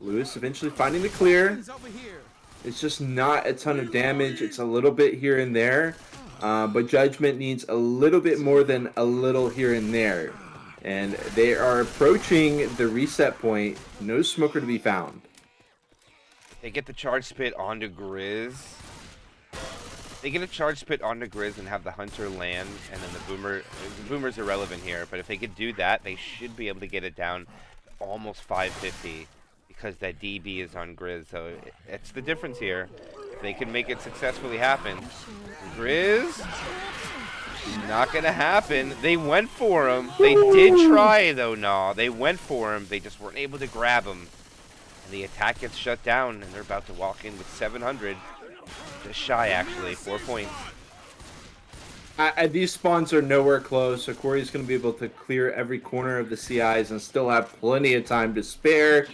Lewis eventually finding the clear. It's just not a ton of damage. It's a little bit here and there. But Judgment needs a little bit more than a little here and there. And they are approaching the reset point. No smoker to be found. They get the charge spit onto Grizz. They get a charge spit onto Grizz and have the Hunter land, and then the Boomer's irrelevant here. But if they could do that, they should be able to get it down to almost 550 because that DB is on Grizz. So it's the difference here. If they can make it successfully happen. Grizz, not gonna happen. They went for him. They did try though. No, they went for him. They just weren't able to grab him. And the attack gets shut down, and they're about to walk in with 700. Just shy, actually. 4 points. These spawns are nowhere close. So Corey's going to be able to clear every corner of the CIs and still have plenty of time to spare.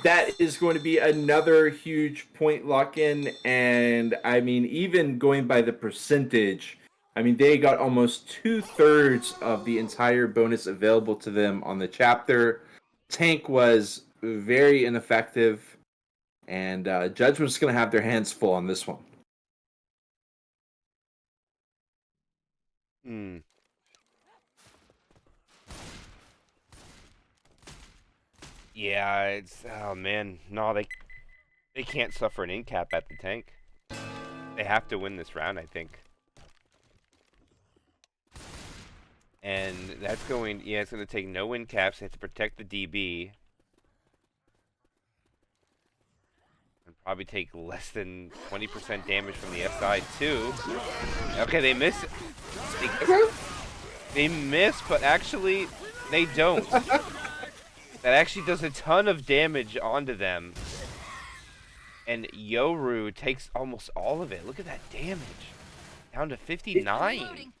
That is going to be another huge point lock-in. And, I mean, even going by the percentage, I mean, they got almost 2/3 of the entire bonus available to them on the chapter. Tank was very ineffective. And Judgment's going to have their hands full on this one. Yeah, it's oh man, no, they can't suffer an incap at the tank. They have to win this round, I think. And that's going, yeah, it's going to take no win caps. They have to protect the DB. And probably take less than 20% damage from the SI too. Okay, they miss. They miss, but actually, they don't. That actually does a ton of damage onto them. And Yoru takes almost all of it. Look at that damage. Down to 59.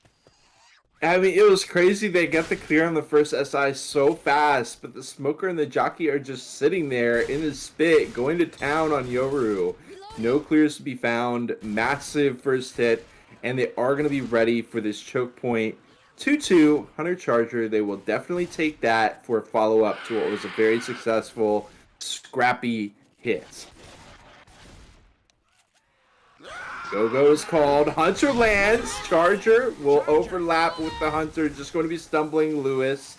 I mean, it was crazy. They got the clear on the first SI so fast, but the Smoker and the Jockey are just sitting there in the spit, going to town on Yoru. No clears to be found. Massive first hit, and they are going to be ready for this choke point. 2-2, Hunter Charger. They will definitely take that for a follow-up to what was a very successful, scrappy hit. Go-Go is called. Hunter lands. Charger will overlap with the Hunter. Just going to be stumbling Lewis.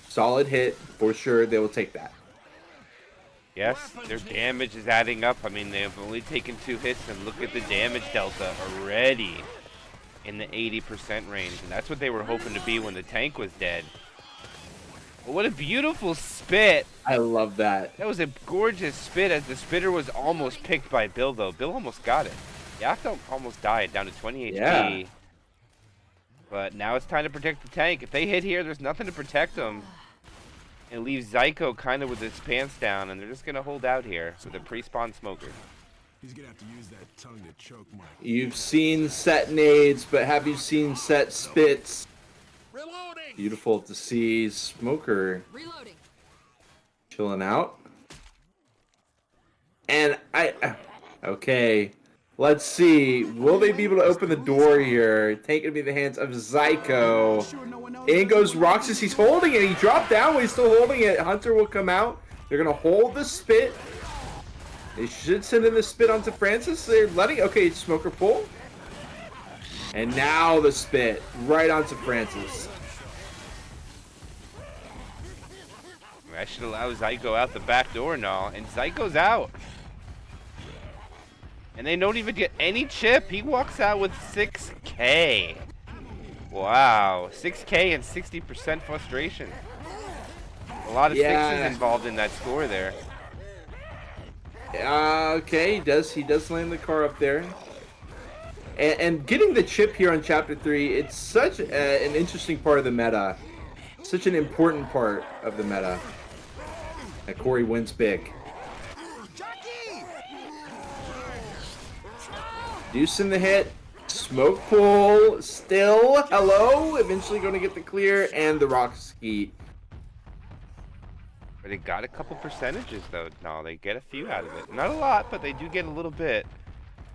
Solid hit for sure. They will take that. Yes, their damage is adding up. I mean, they've only taken 2 hits, and look at the damage delta already in the 80% range. And that's what they were hoping to be when the tank was dead. What a beautiful spit. I love that. That was a gorgeous spit as the spitter was almost picked by Bill, though. Bill almost got it. Yakto almost died, down to 20 HP. Yeah. But now it's time to protect the tank. If they hit here, there's nothing to protect them. It leaves Zyko kind of with his pants down, and they're just going to hold out here with a pre-spawn smoker. He's gonna have to use that tongue to choke Mike. You've seen set nades, but have you seen set spits? Reloading! Beautiful to see. Smoker Reloading. chilling out. And okay. Let's see. Will they be able to open the door here? Tank gonna be in the hands of Zyko. In goes Roxas. He's holding it. He dropped down, but he's still holding it. Hunter will come out. They're gonna hold the spit. They should send in the spit onto Francis. They're letting. Okay, smoker pull. And now the spit right onto Francis. I should allow Zyko out the back door now, and Zyko's out. And they don't even get any chip. He walks out with 6K. Wow, 6K and 60% frustration. A lot of sixes involved in that score there. Okay, he does land the car up there. And getting the chip here on Chapter 3, it's such an interesting part of the meta. Such an important part of the meta. And Corey wins big. Deuce in the hit. Smoke pull. Still. Hello. Eventually going to get the clear. And the rock skeet. But they got a couple percentages, though. No, they get a few out of it. Not a lot, but they do get a little bit.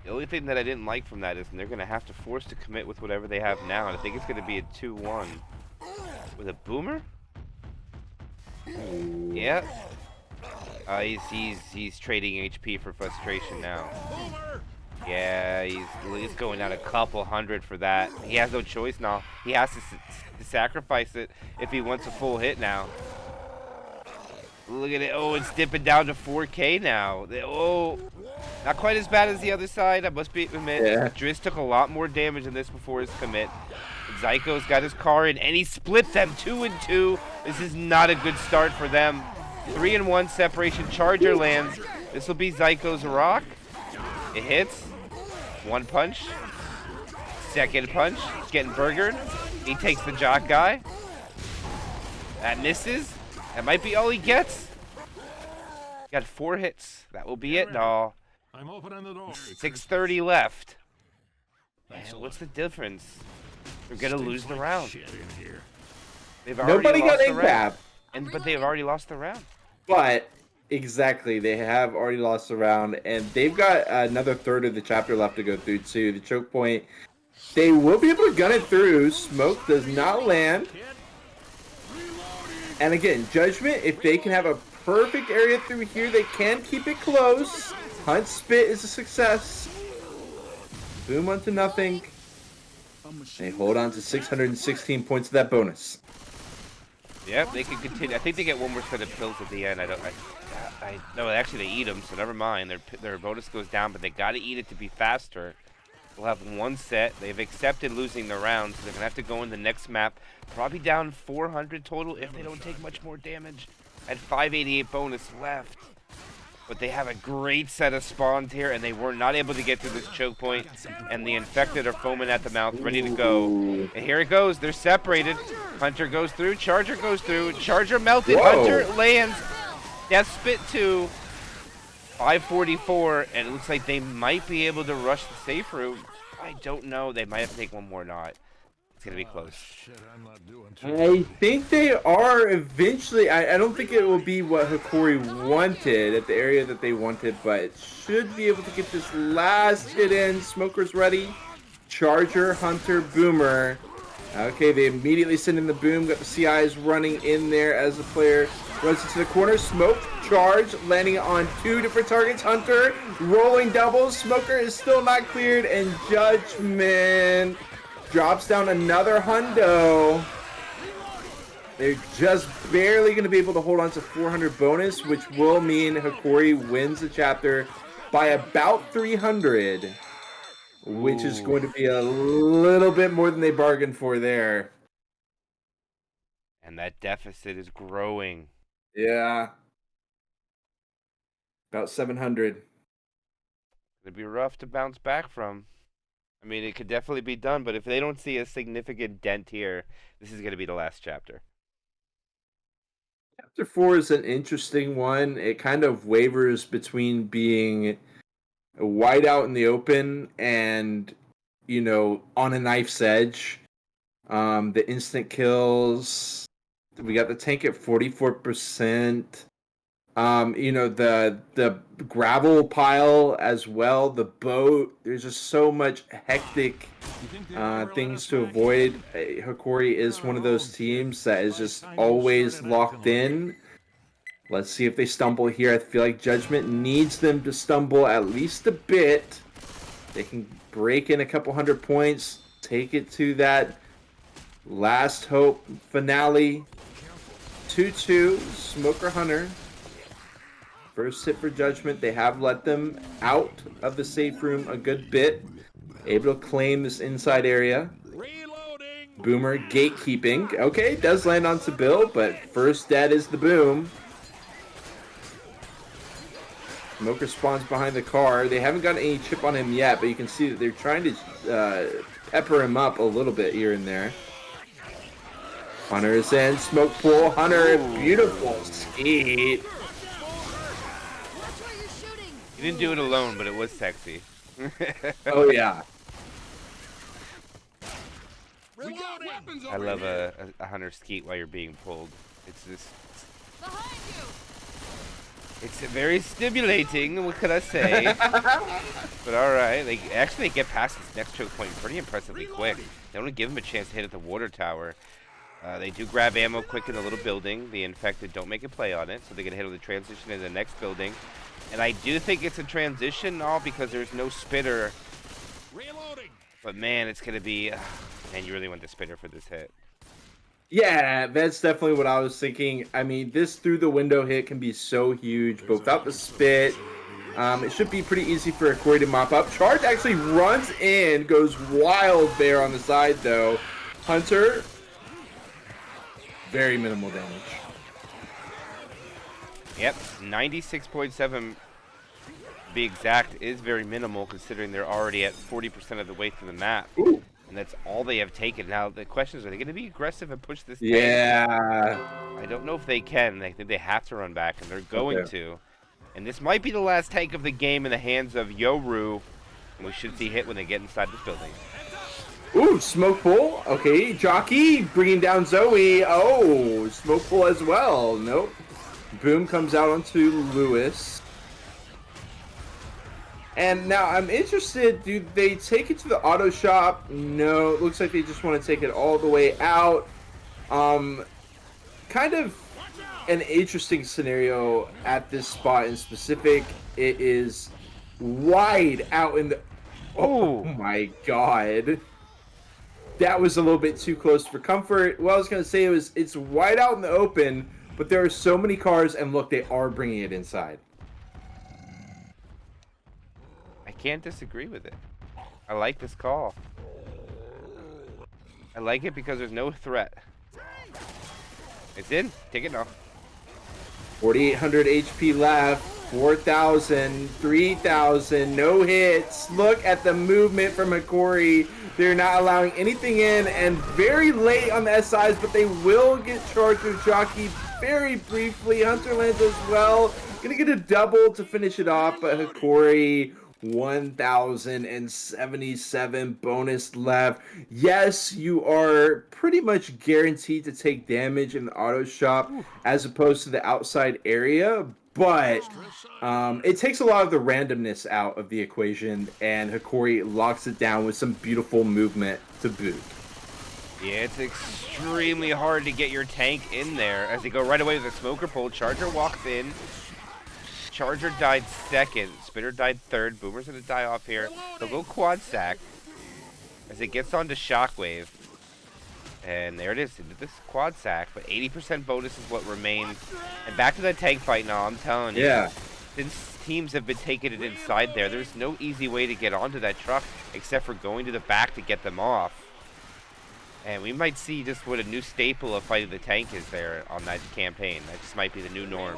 The only thing that I didn't like from that is they're going to have to force to commit with whatever they have now. And I think it's going to be a 2-1. With a boomer? Yeah. He's trading HP for frustration now. Yeah, he's going out a couple hundred for that. He has no choice now. He has to sacrifice it if he wants a full hit now. Look at it. Oh, it's dipping down to 4K now. Oh, not quite as bad as the other side, I must admit. Yeah. Driz took a lot more damage than this before his commit. Zyko's got his car in, and he split them 2 and 2. This is not a good start for them. 3 and 1 separation. Charger lands. This will be Zyko's rock. It hits. 1 punch. Second punch. He's getting burgered. He takes the jock guy. That misses. That might be all he gets. Got 4 hits. That will be it. No. I'm opening the door. 6:30 left. Man, what's the difference? They're gonna lose the round. They've already Nobody got lost the round. ACAP. But they've already lost the round. But, exactly, they have already lost the round. And they've got another third of the chapter left to go through, too. The choke point. They will be able to gun it through. Smoke does not land. And again, Judgment, if they can have a perfect area through here, they can keep it close. Hunt Spit is a success. Boom onto nothing. They hold on to 616 points of that bonus. Yep, they can continue. I think they get one more set of pills at the end. No, actually they eat them, so never mind. Their bonus goes down, but they got to eat it to be faster. We'll have 1 set. They've accepted losing the round, so they're going to have to go in the next map. Probably down 400 total if they don't take much more damage. At 588 bonus left. But they have a great set of spawns here, and they were not able to get through this choke point. And the infected are foaming at the mouth, ready to go. And here it goes. They're separated. Hunter goes through. Charger goes through. Charger melted. Whoa. Hunter lands. Death Spit 2. 544, and it looks like they might be able to rush the safe room. I don't know. They might have to take one more knot. It's going to be close. Shit, I'm not doing too I think they are eventually. I don't think it will be what Hokori wanted at the area that they wanted, but it should be able to get this last hit in. Smoker's ready. Charger, Hunter, Boomer. Okay, they immediately send in the boom. Got the CIs running in there as the player runs into the corner. Smoke, charge, landing on 2 different targets. Hunter, rolling doubles. Smoker is still not cleared, and Judgment drops down another hundo. They're just barely going to be able to hold on to 400 bonus, which will mean Hokori wins the chapter by about 300. Which is going to be a little bit more than they bargained for there. And that deficit is growing. Yeah. About 700. It'd be rough to bounce back from. I mean, it could definitely be done, but if they don't see a significant dent here, this is going to be the last chapter. Chapter 4 is an interesting one. It kind of wavers between being wide out in the open and, on a knife's edge. The instant kills. We got the tank at 44%. The gravel pile as well, the boat. There's just so much hectic things to avoid. Hokori is one of those teams that is just always locked in. Let's see if they stumble here. I feel like Judgment needs them to stumble at least a bit. They can break in a couple 100 points, take it to that last hope finale. 2-2, Smoker Hunter. First hit for Judgment. They have let them out of the safe room a good bit. Able to claim this inside area. Reloading. Boomer gatekeeping. Okay, does land on Bill, but first dead is the Boom. Smoker spawns behind the car. They haven't gotten any chip on him yet, but you can see that they're trying to pepper him up a little bit here and there. Hunter is in. Smoke pool. Hunter, beautiful skeet. You didn't do it alone, but it was sexy. Oh, yeah. Reloading. I love a hunter skeet while you're being pulled. It's just... Behind you. It's very stimulating, what could I say? But alright, they get past this next choke point pretty impressively quick. They don't give them a chance to hit at the water tower. They do grab ammo quick in the little building. The infected don't make a play on it, so they get hit on the transition in the next building. And I do think it's a transition all because there's no spitter. Reloading. But man, it's gonna be... man, you really want the spitter for this hit. Yeah, that's definitely what I was thinking. I mean, this through the window hit can be so huge, but without the spit, it should be pretty easy for Hokori to mop up. Charge actually runs in, goes wild there on the side though. Hunter, very minimal damage. Yep, 96.7 to be exact is very minimal considering they're already at 40% of the way through the map. Ooh. And that's all they have taken. Now, the question is, are they going to be aggressive and push this tank? Yeah. I don't know if they can. I think they have to run back, and they're going to. And this might be the last tank of the game in the hands of Yoru. And we should see hit when they get inside this building. Ooh, smoke pool. Okay, Jockey bringing down Zoe. Oh, smoke pool as well. Nope. Boom comes out onto Lewis. And now I'm interested, do they take it to the auto shop? No, it looks like they just want to take it all the way out. Kind of an interesting scenario at this spot in specific. It is wide out in the... Oh my god. That was a little bit too close for comfort. Well, I was going to say it's wide out in the open, but there are so many cars, and look, they are bringing it inside. I can't disagree with it. I like this call. I like it because there's no threat. It's in. Take it now. 4,800 HP left. 4,000, 3,000, no hits. Look at the movement from Hokori. They're not allowing anything in, and very late on the SIs, but they will get charged with Jockey very briefly. Hunter lands as well. Gonna get a double to finish it off, but Hokori, 1,077 bonus left. Yes, you are pretty much guaranteed to take damage in the auto shop as opposed to the outside area, but it takes a lot of the randomness out of the equation, and Hokori locks it down with some beautiful movement to boot. Yeah, it's extremely hard to get your tank in there as they go right away with a smoker pull. Charger walks in. Charger died second. Spitter died third. Boomer's gonna die off here. They'll go quad sack as it gets onto Shockwave. And there it is, into this quad sack. But 80% bonus is what remains. And back to that tank fight now, I'm telling you. Yeah. Since teams have been taking it inside there, there's no easy way to get onto that truck except for going to the back to get them off. And we might see just what a new staple of fighting the tank is there on that campaign. That just might be the new norm.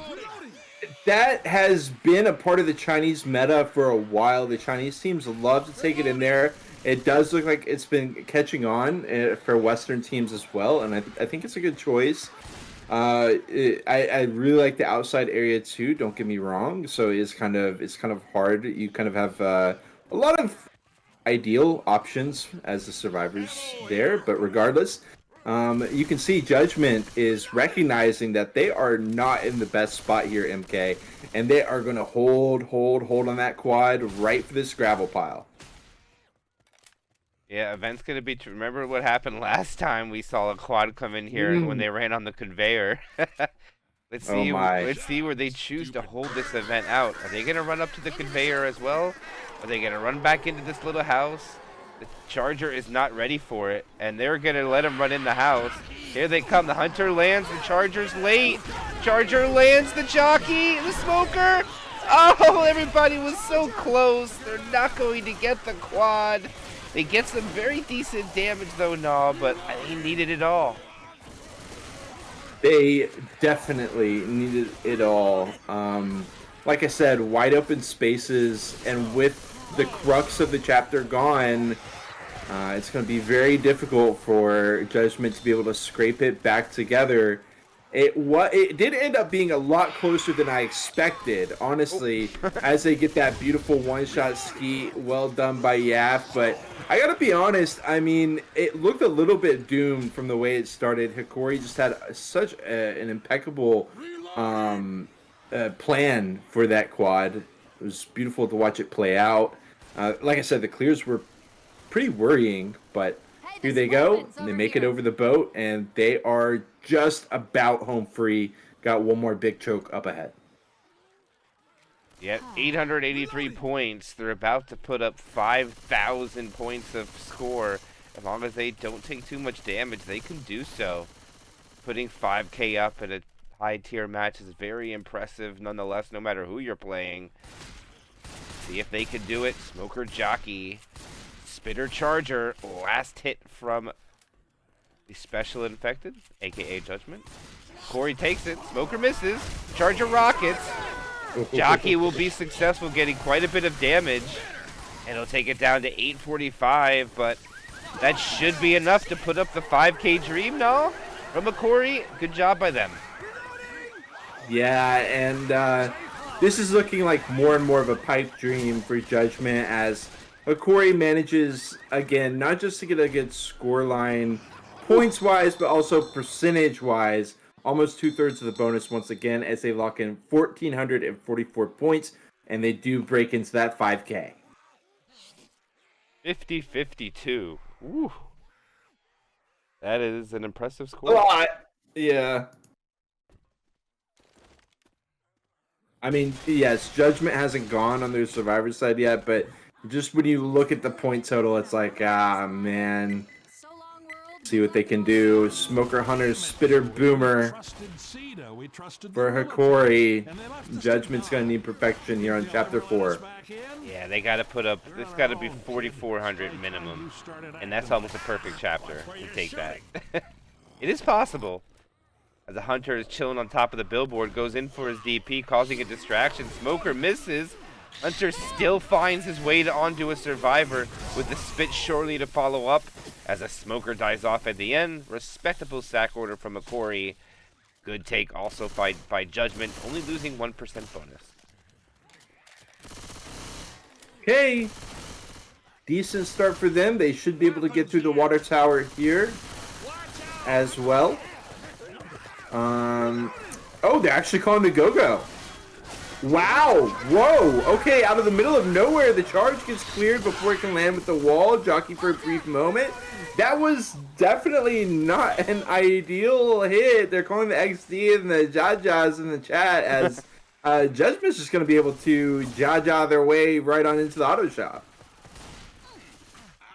That has been a part of the Chinese meta for a while. The Chinese teams love to take it in there. It does look like it's been catching on for Western teams as well, and I think it's a good choice. I really like the outside area too. Don't get me wrong. So it's kind of hard. You kind of have a lot of ideal options as the survivors there, but regardless, you can see Judgment is recognizing that they are not in the best spot here, MK, and they are going to hold on that quad right for this gravel pile. Yeah, event's gonna be. Remember what happened last time? We saw a quad come in here when they ran on the conveyor. Let's see. Let's see where they choose to hold this event out. Are they gonna run up to the conveyor as well? Are they gonna run back into this little house? The Charger is not ready for it, and they're gonna let him run in the house. Here they come. The Hunter lands. The Charger's late. Charger lands. The jockey. The smoker. Oh, everybody was so close. They're not going to get the quad. They get some very decent damage though, but they needed it all. They definitely needed it all. Like I said, wide open spaces, and with the crux of the chapter gone, it's going to be very difficult for Judgment to be able to scrape it back together. It did end up being a lot closer than I expected, honestly, as they get that beautiful one-shot ski. Well done by Yaf, but I gotta be honest, I mean, it looked a little bit doomed from the way it started. Hokori just had such an impeccable plan for that quad. It was beautiful to watch it play out. Like I said, the clears were pretty worrying, but here they go, and they make it over the boat, and they are just about home free. Got one more big choke up ahead. Yep, 883 points. They're about to put up 5,000 points of score. As long as they don't take too much damage, they can do so. Putting 5K up in a high-tier match is very impressive, nonetheless, no matter who you're playing. See if they can do it. Smoker Jockey. Spitter Charger. Last hit from the Special Infected, a.k.a. Judgment. Corey takes it. Smoker misses. Charger rockets. Jockey will be successful, getting quite a bit of damage. And he'll take it down to 845, but that should be enough to put up the 5K dream, no? From Hokori, good job by them. Yeah, and this is looking like more and more of a pipe dream for Judgment as Hokori manages, again, not just to get a good score line points-wise, but also percentage-wise. Almost 2/3 of the bonus once again as they lock in 1,444 points, and they do break into that 5K. 50-52. Woo. That is an impressive score. A lot. Yeah. I mean, yes, Judgment hasn't gone on their Survivor side yet, but just when you look at the point total, it's like, man. See what they can do. Smoker Hunter, Spitter Boomer for Hokori. Judgment's going to need perfection here on Chapter 4. Yeah, they got to put up, it's got to be 4,400 minimum. And that's almost a perfect chapter to take that. It is possible. As the Hunter is chilling on top of the billboard, goes in for his DP, causing a distraction. Smoker misses. Hunter still finds his way to onto a survivor with the spit shortly to follow up as a smoker dies off at the end. Respectable sack order from Hokori. Good take also by Judgment, only losing 1% bonus. Okay. Decent start for them. They should be able to get through the water tower here as well. Oh, they're actually calling the go-go. Wow! Whoa! Okay, out of the middle of nowhere, the charge gets cleared before it can land with the wall. Jockey for a brief moment. That was definitely not an ideal hit. They're calling the XD and the Jajas in the chat as Judgment's just going to be able to Jaja their way right on into the auto shop.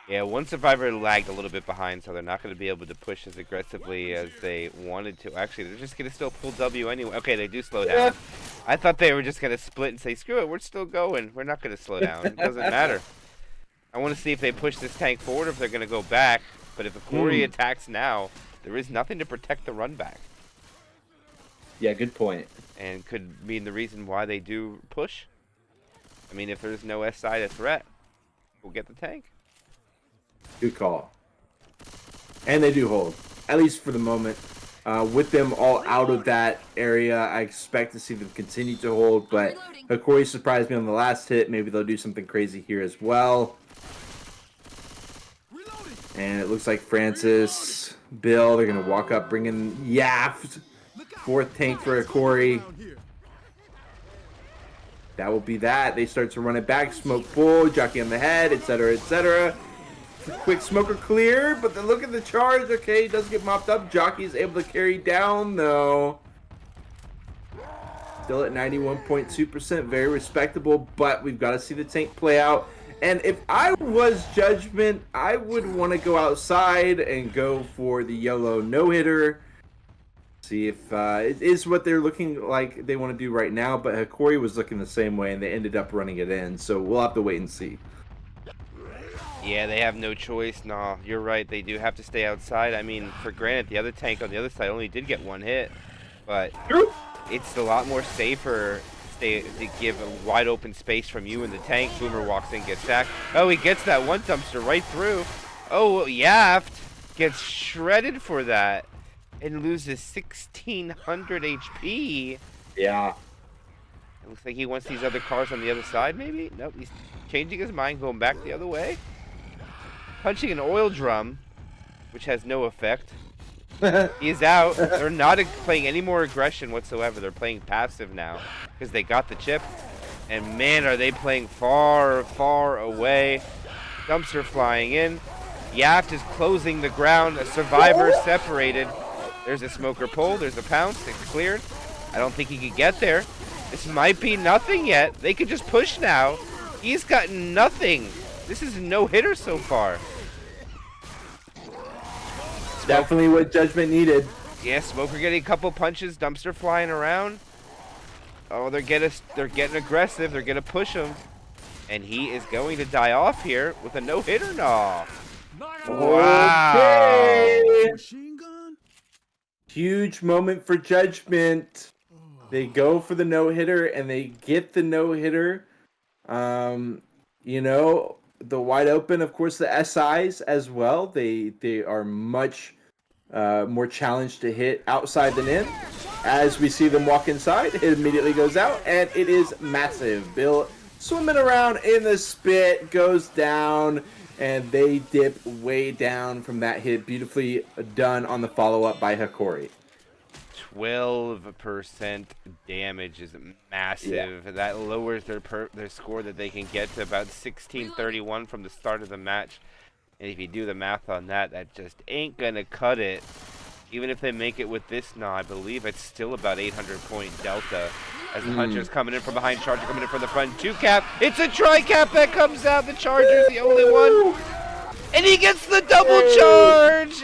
Yeah, one survivor lagged a little bit behind, so they're not going to be able to push as aggressively as they wanted to. Actually, they're just going to still pull W anyway. Okay, they do slow down. Yeah. I thought they were just going to split and say, screw it, we're still going. We're not going to slow down. It doesn't matter. I want to see if they push this tank forward or if they're going to go back. But if Hokori attacks now, there is nothing to protect the run back. Yeah, good point. And could mean the reason why they do push. I mean, if there's no S side of threat, we'll get the tank. Good call. And they do hold, at least for the moment. With them all out of that area, I expect to see them continue to hold, but Hokori surprised me on the last hit. Maybe they'll do something crazy here as well. And it looks like Francis, Bill, they're going to walk up, bring in Yaft. Fourth tank for Hokori. That will be that. They start to run it back. Smoke full, jockey on the head, etc., etc. Quick smoker clear, but then look at the charge. Okay, does get mopped up. Jockey is able to carry down, though. Still at 91.2%. Very respectable, but we've got to see the tank play out. And if I was Judgment, I would want to go outside and go for the yellow no-hitter. See if it is what they're looking like they want to do right now, but Hokori was looking the same way, and they ended up running it in. So we'll have to wait and see. Yeah, they have no choice. Nah, you're right. They do have to stay outside. I mean, for granted, the other tank on the other side only did get one hit, but it's a lot more safer to give a wide open space from you in the tank. Boomer walks in, gets sacked. Oh, he gets that one dumpster right through. Oh, Yaft gets shredded for that and loses 1,600 HP. Yeah. It looks like he wants these other cars on the other side, maybe? Nope, he's changing his mind, going back the other way. Punching an oil drum, which has no effect. He is out. They're not playing any more aggression whatsoever. They're playing passive now because they got the chip. And man, are they playing far, far away. Dumpster flying in. Yaft is closing the ground. A survivor separated. There's a smoker pull. There's a pounce. It's cleared. I don't think he could get there. This might be nothing yet. They could just push now. He's got nothing. This is a no-hitter so far. Definitely what Judgment needed. Yeah, Smoker getting a couple punches, Dumpster flying around. Oh, they're getting aggressive. They're gonna push him, and he is going to die off here with a no-hitter. No. Wow. Okay. Machine gun? Huge moment for Judgment. They go for the no-hitter, and they get the no-hitter. You know, the wide open, of course, the SIs as well. They are much more challenged to hit outside than in. As we see them walk inside, it immediately goes out, and it is massive. Bill swimming around in the spit, goes down, and they dip way down from that hit. Beautifully done on the follow-up by Hokori. 12% damage is massive. Yeah. That lowers their score that they can get to about 1631 from the start of the match. And if you do the math on that, that just ain't gonna cut it. Even if they make it with this now, I believe it's still about 800-point delta. As the Hunter's coming in from behind, Charger coming in from the front. 2-cap. It's a tri-cap that comes out. The Charger's the only one. And he gets the double charge.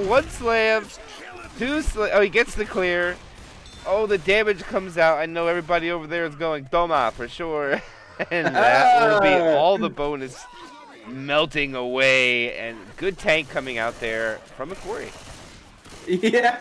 One slam. Oh, he gets the clear. Oh, the damage comes out. I know everybody over there is going Doma for sure. And that will be all the bonus melting away. And good tank coming out there from Hokori. Yeah.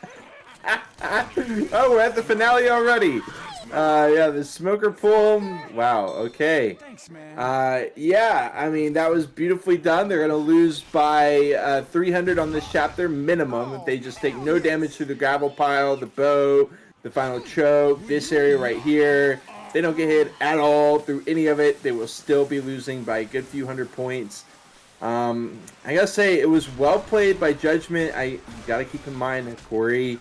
Oh, we're at the finale already. Yeah, the smoker pull. Wow. Okay. Thanks, man. Yeah. I mean, that was beautifully done. They're gonna lose by 300 on this chapter minimum if they just take no damage through the gravel pile, the bow, the final choke, this area right here. If they don't get hit at all through any of it, they will still be losing by a good few hundred points. I gotta say, it was well played by Judgment. You gotta keep in mind that Hokori,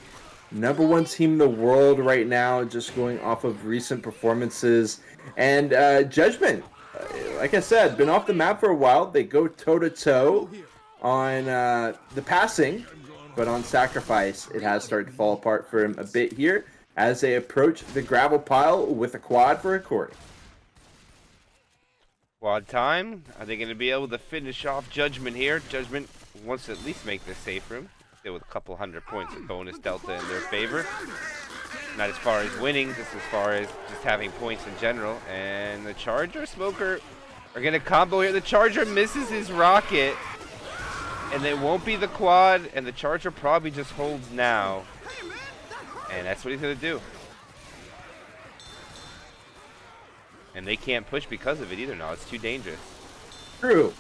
#1 team in the world right now, just going off of recent performances. And Judgment, like I said, been off the map for a while. They go toe-to-toe on the passing, but on Sacrifice, it has started to fall apart for him a bit here as they approach the gravel pile with a quad for Hokori. Quad time. Are they going to be able to finish off Judgment here? Judgment wants to at least make this safe room. With a couple 100 points of bonus delta in their favor. Not as far as winning, just as far as just having points in general. And the Charger Smoker are going to combo here. The Charger misses his rocket. And it won't be the quad, and the charger probably just holds now. And that's what he's going to do. And they can't push because of it either now. It's too dangerous. True.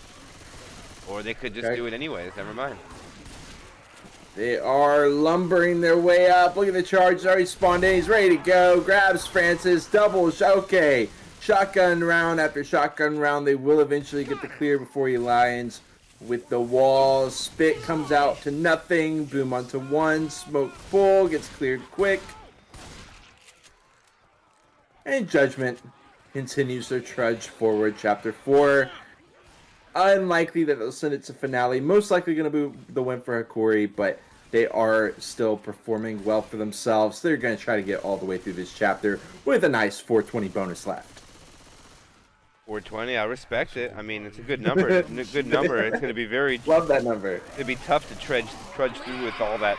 Or they could just Okay. do it anyways. Never mind. They are lumbering their way up. Look at the charge. Already spawned in. He's ready to go. Grabs Francis. Doubles. Okay. Shotgun round after shotgun round. They will eventually get the clear before he lands with the wall. Spit comes out to nothing. Boom onto one. Smoke full. Gets cleared quick. And Judgment continues their trudge forward. Chapter 4. Unlikely that they'll send it to finale. Most likely going to be the win for Hokori, but they are still performing well for themselves. They're going to try to get all the way through this chapter with a nice 420 bonus left. 420, I respect it. I mean, it's a good number. It's a good number. It's going to be very... Love that number. It'd be tough to trudge through with all that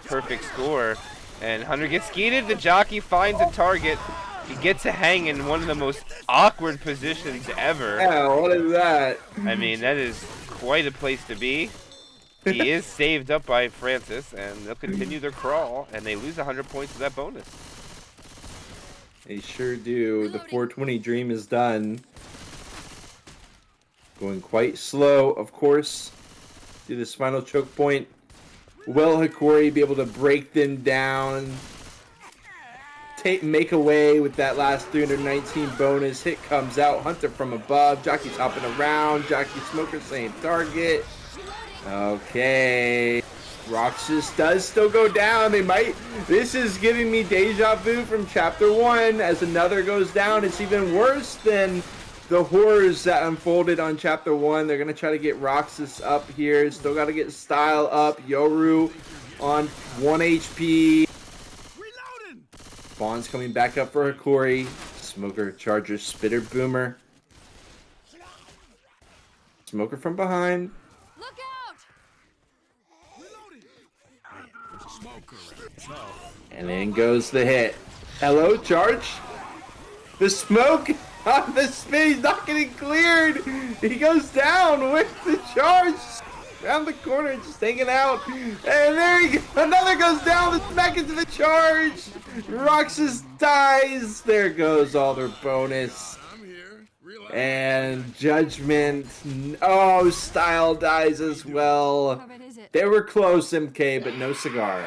perfect score. And Hunter gets skeeted. The jockey finds a target. He gets a hang in one of the most awkward positions ever. Yeah, what is that? I mean, that is quite a place to be. He is saved up by Francis, and they'll continue their crawl, and they lose 100 points of that bonus. They sure do. The 420 dream is done. Going quite slow, of course, to this final choke point. Will Hokori be able to break them down? Make away with that last 319 bonus. Hit comes out. Hunter from above. Jockey's hopping around. Jockey Smoker same target. Okay. Roxas does still go down. They might. This is giving me deja vu from chapter 1. As another goes down, it's even worse than the horrors that unfolded on chapter 1. They're going to try to get Roxas up here. Still got to get Style up. Yoru on 1 HP. Spawn's coming back up for Hokori. Smoker, Charger, Spitter, Boomer. Smoker from behind. Look out! And in goes the hit. Hello, Charge. The smoke on the spin. He's not getting cleared. He goes down with the charge. Around the corner, just hanging out. And there he goes. Another goes down. Back into the charge. Roxas dies. There goes all their bonus. And Judgment. Oh, Style dies as well. How bad is it? They were close, MK, but no cigar.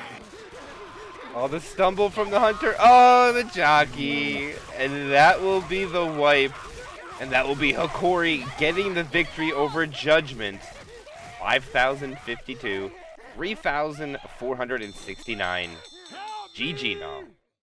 Oh, the stumble from the Hunter. Oh, the jockey. And that will be the wipe. And that will be Hokori getting the victory over Judgment. 5,052. 3,469. GG now.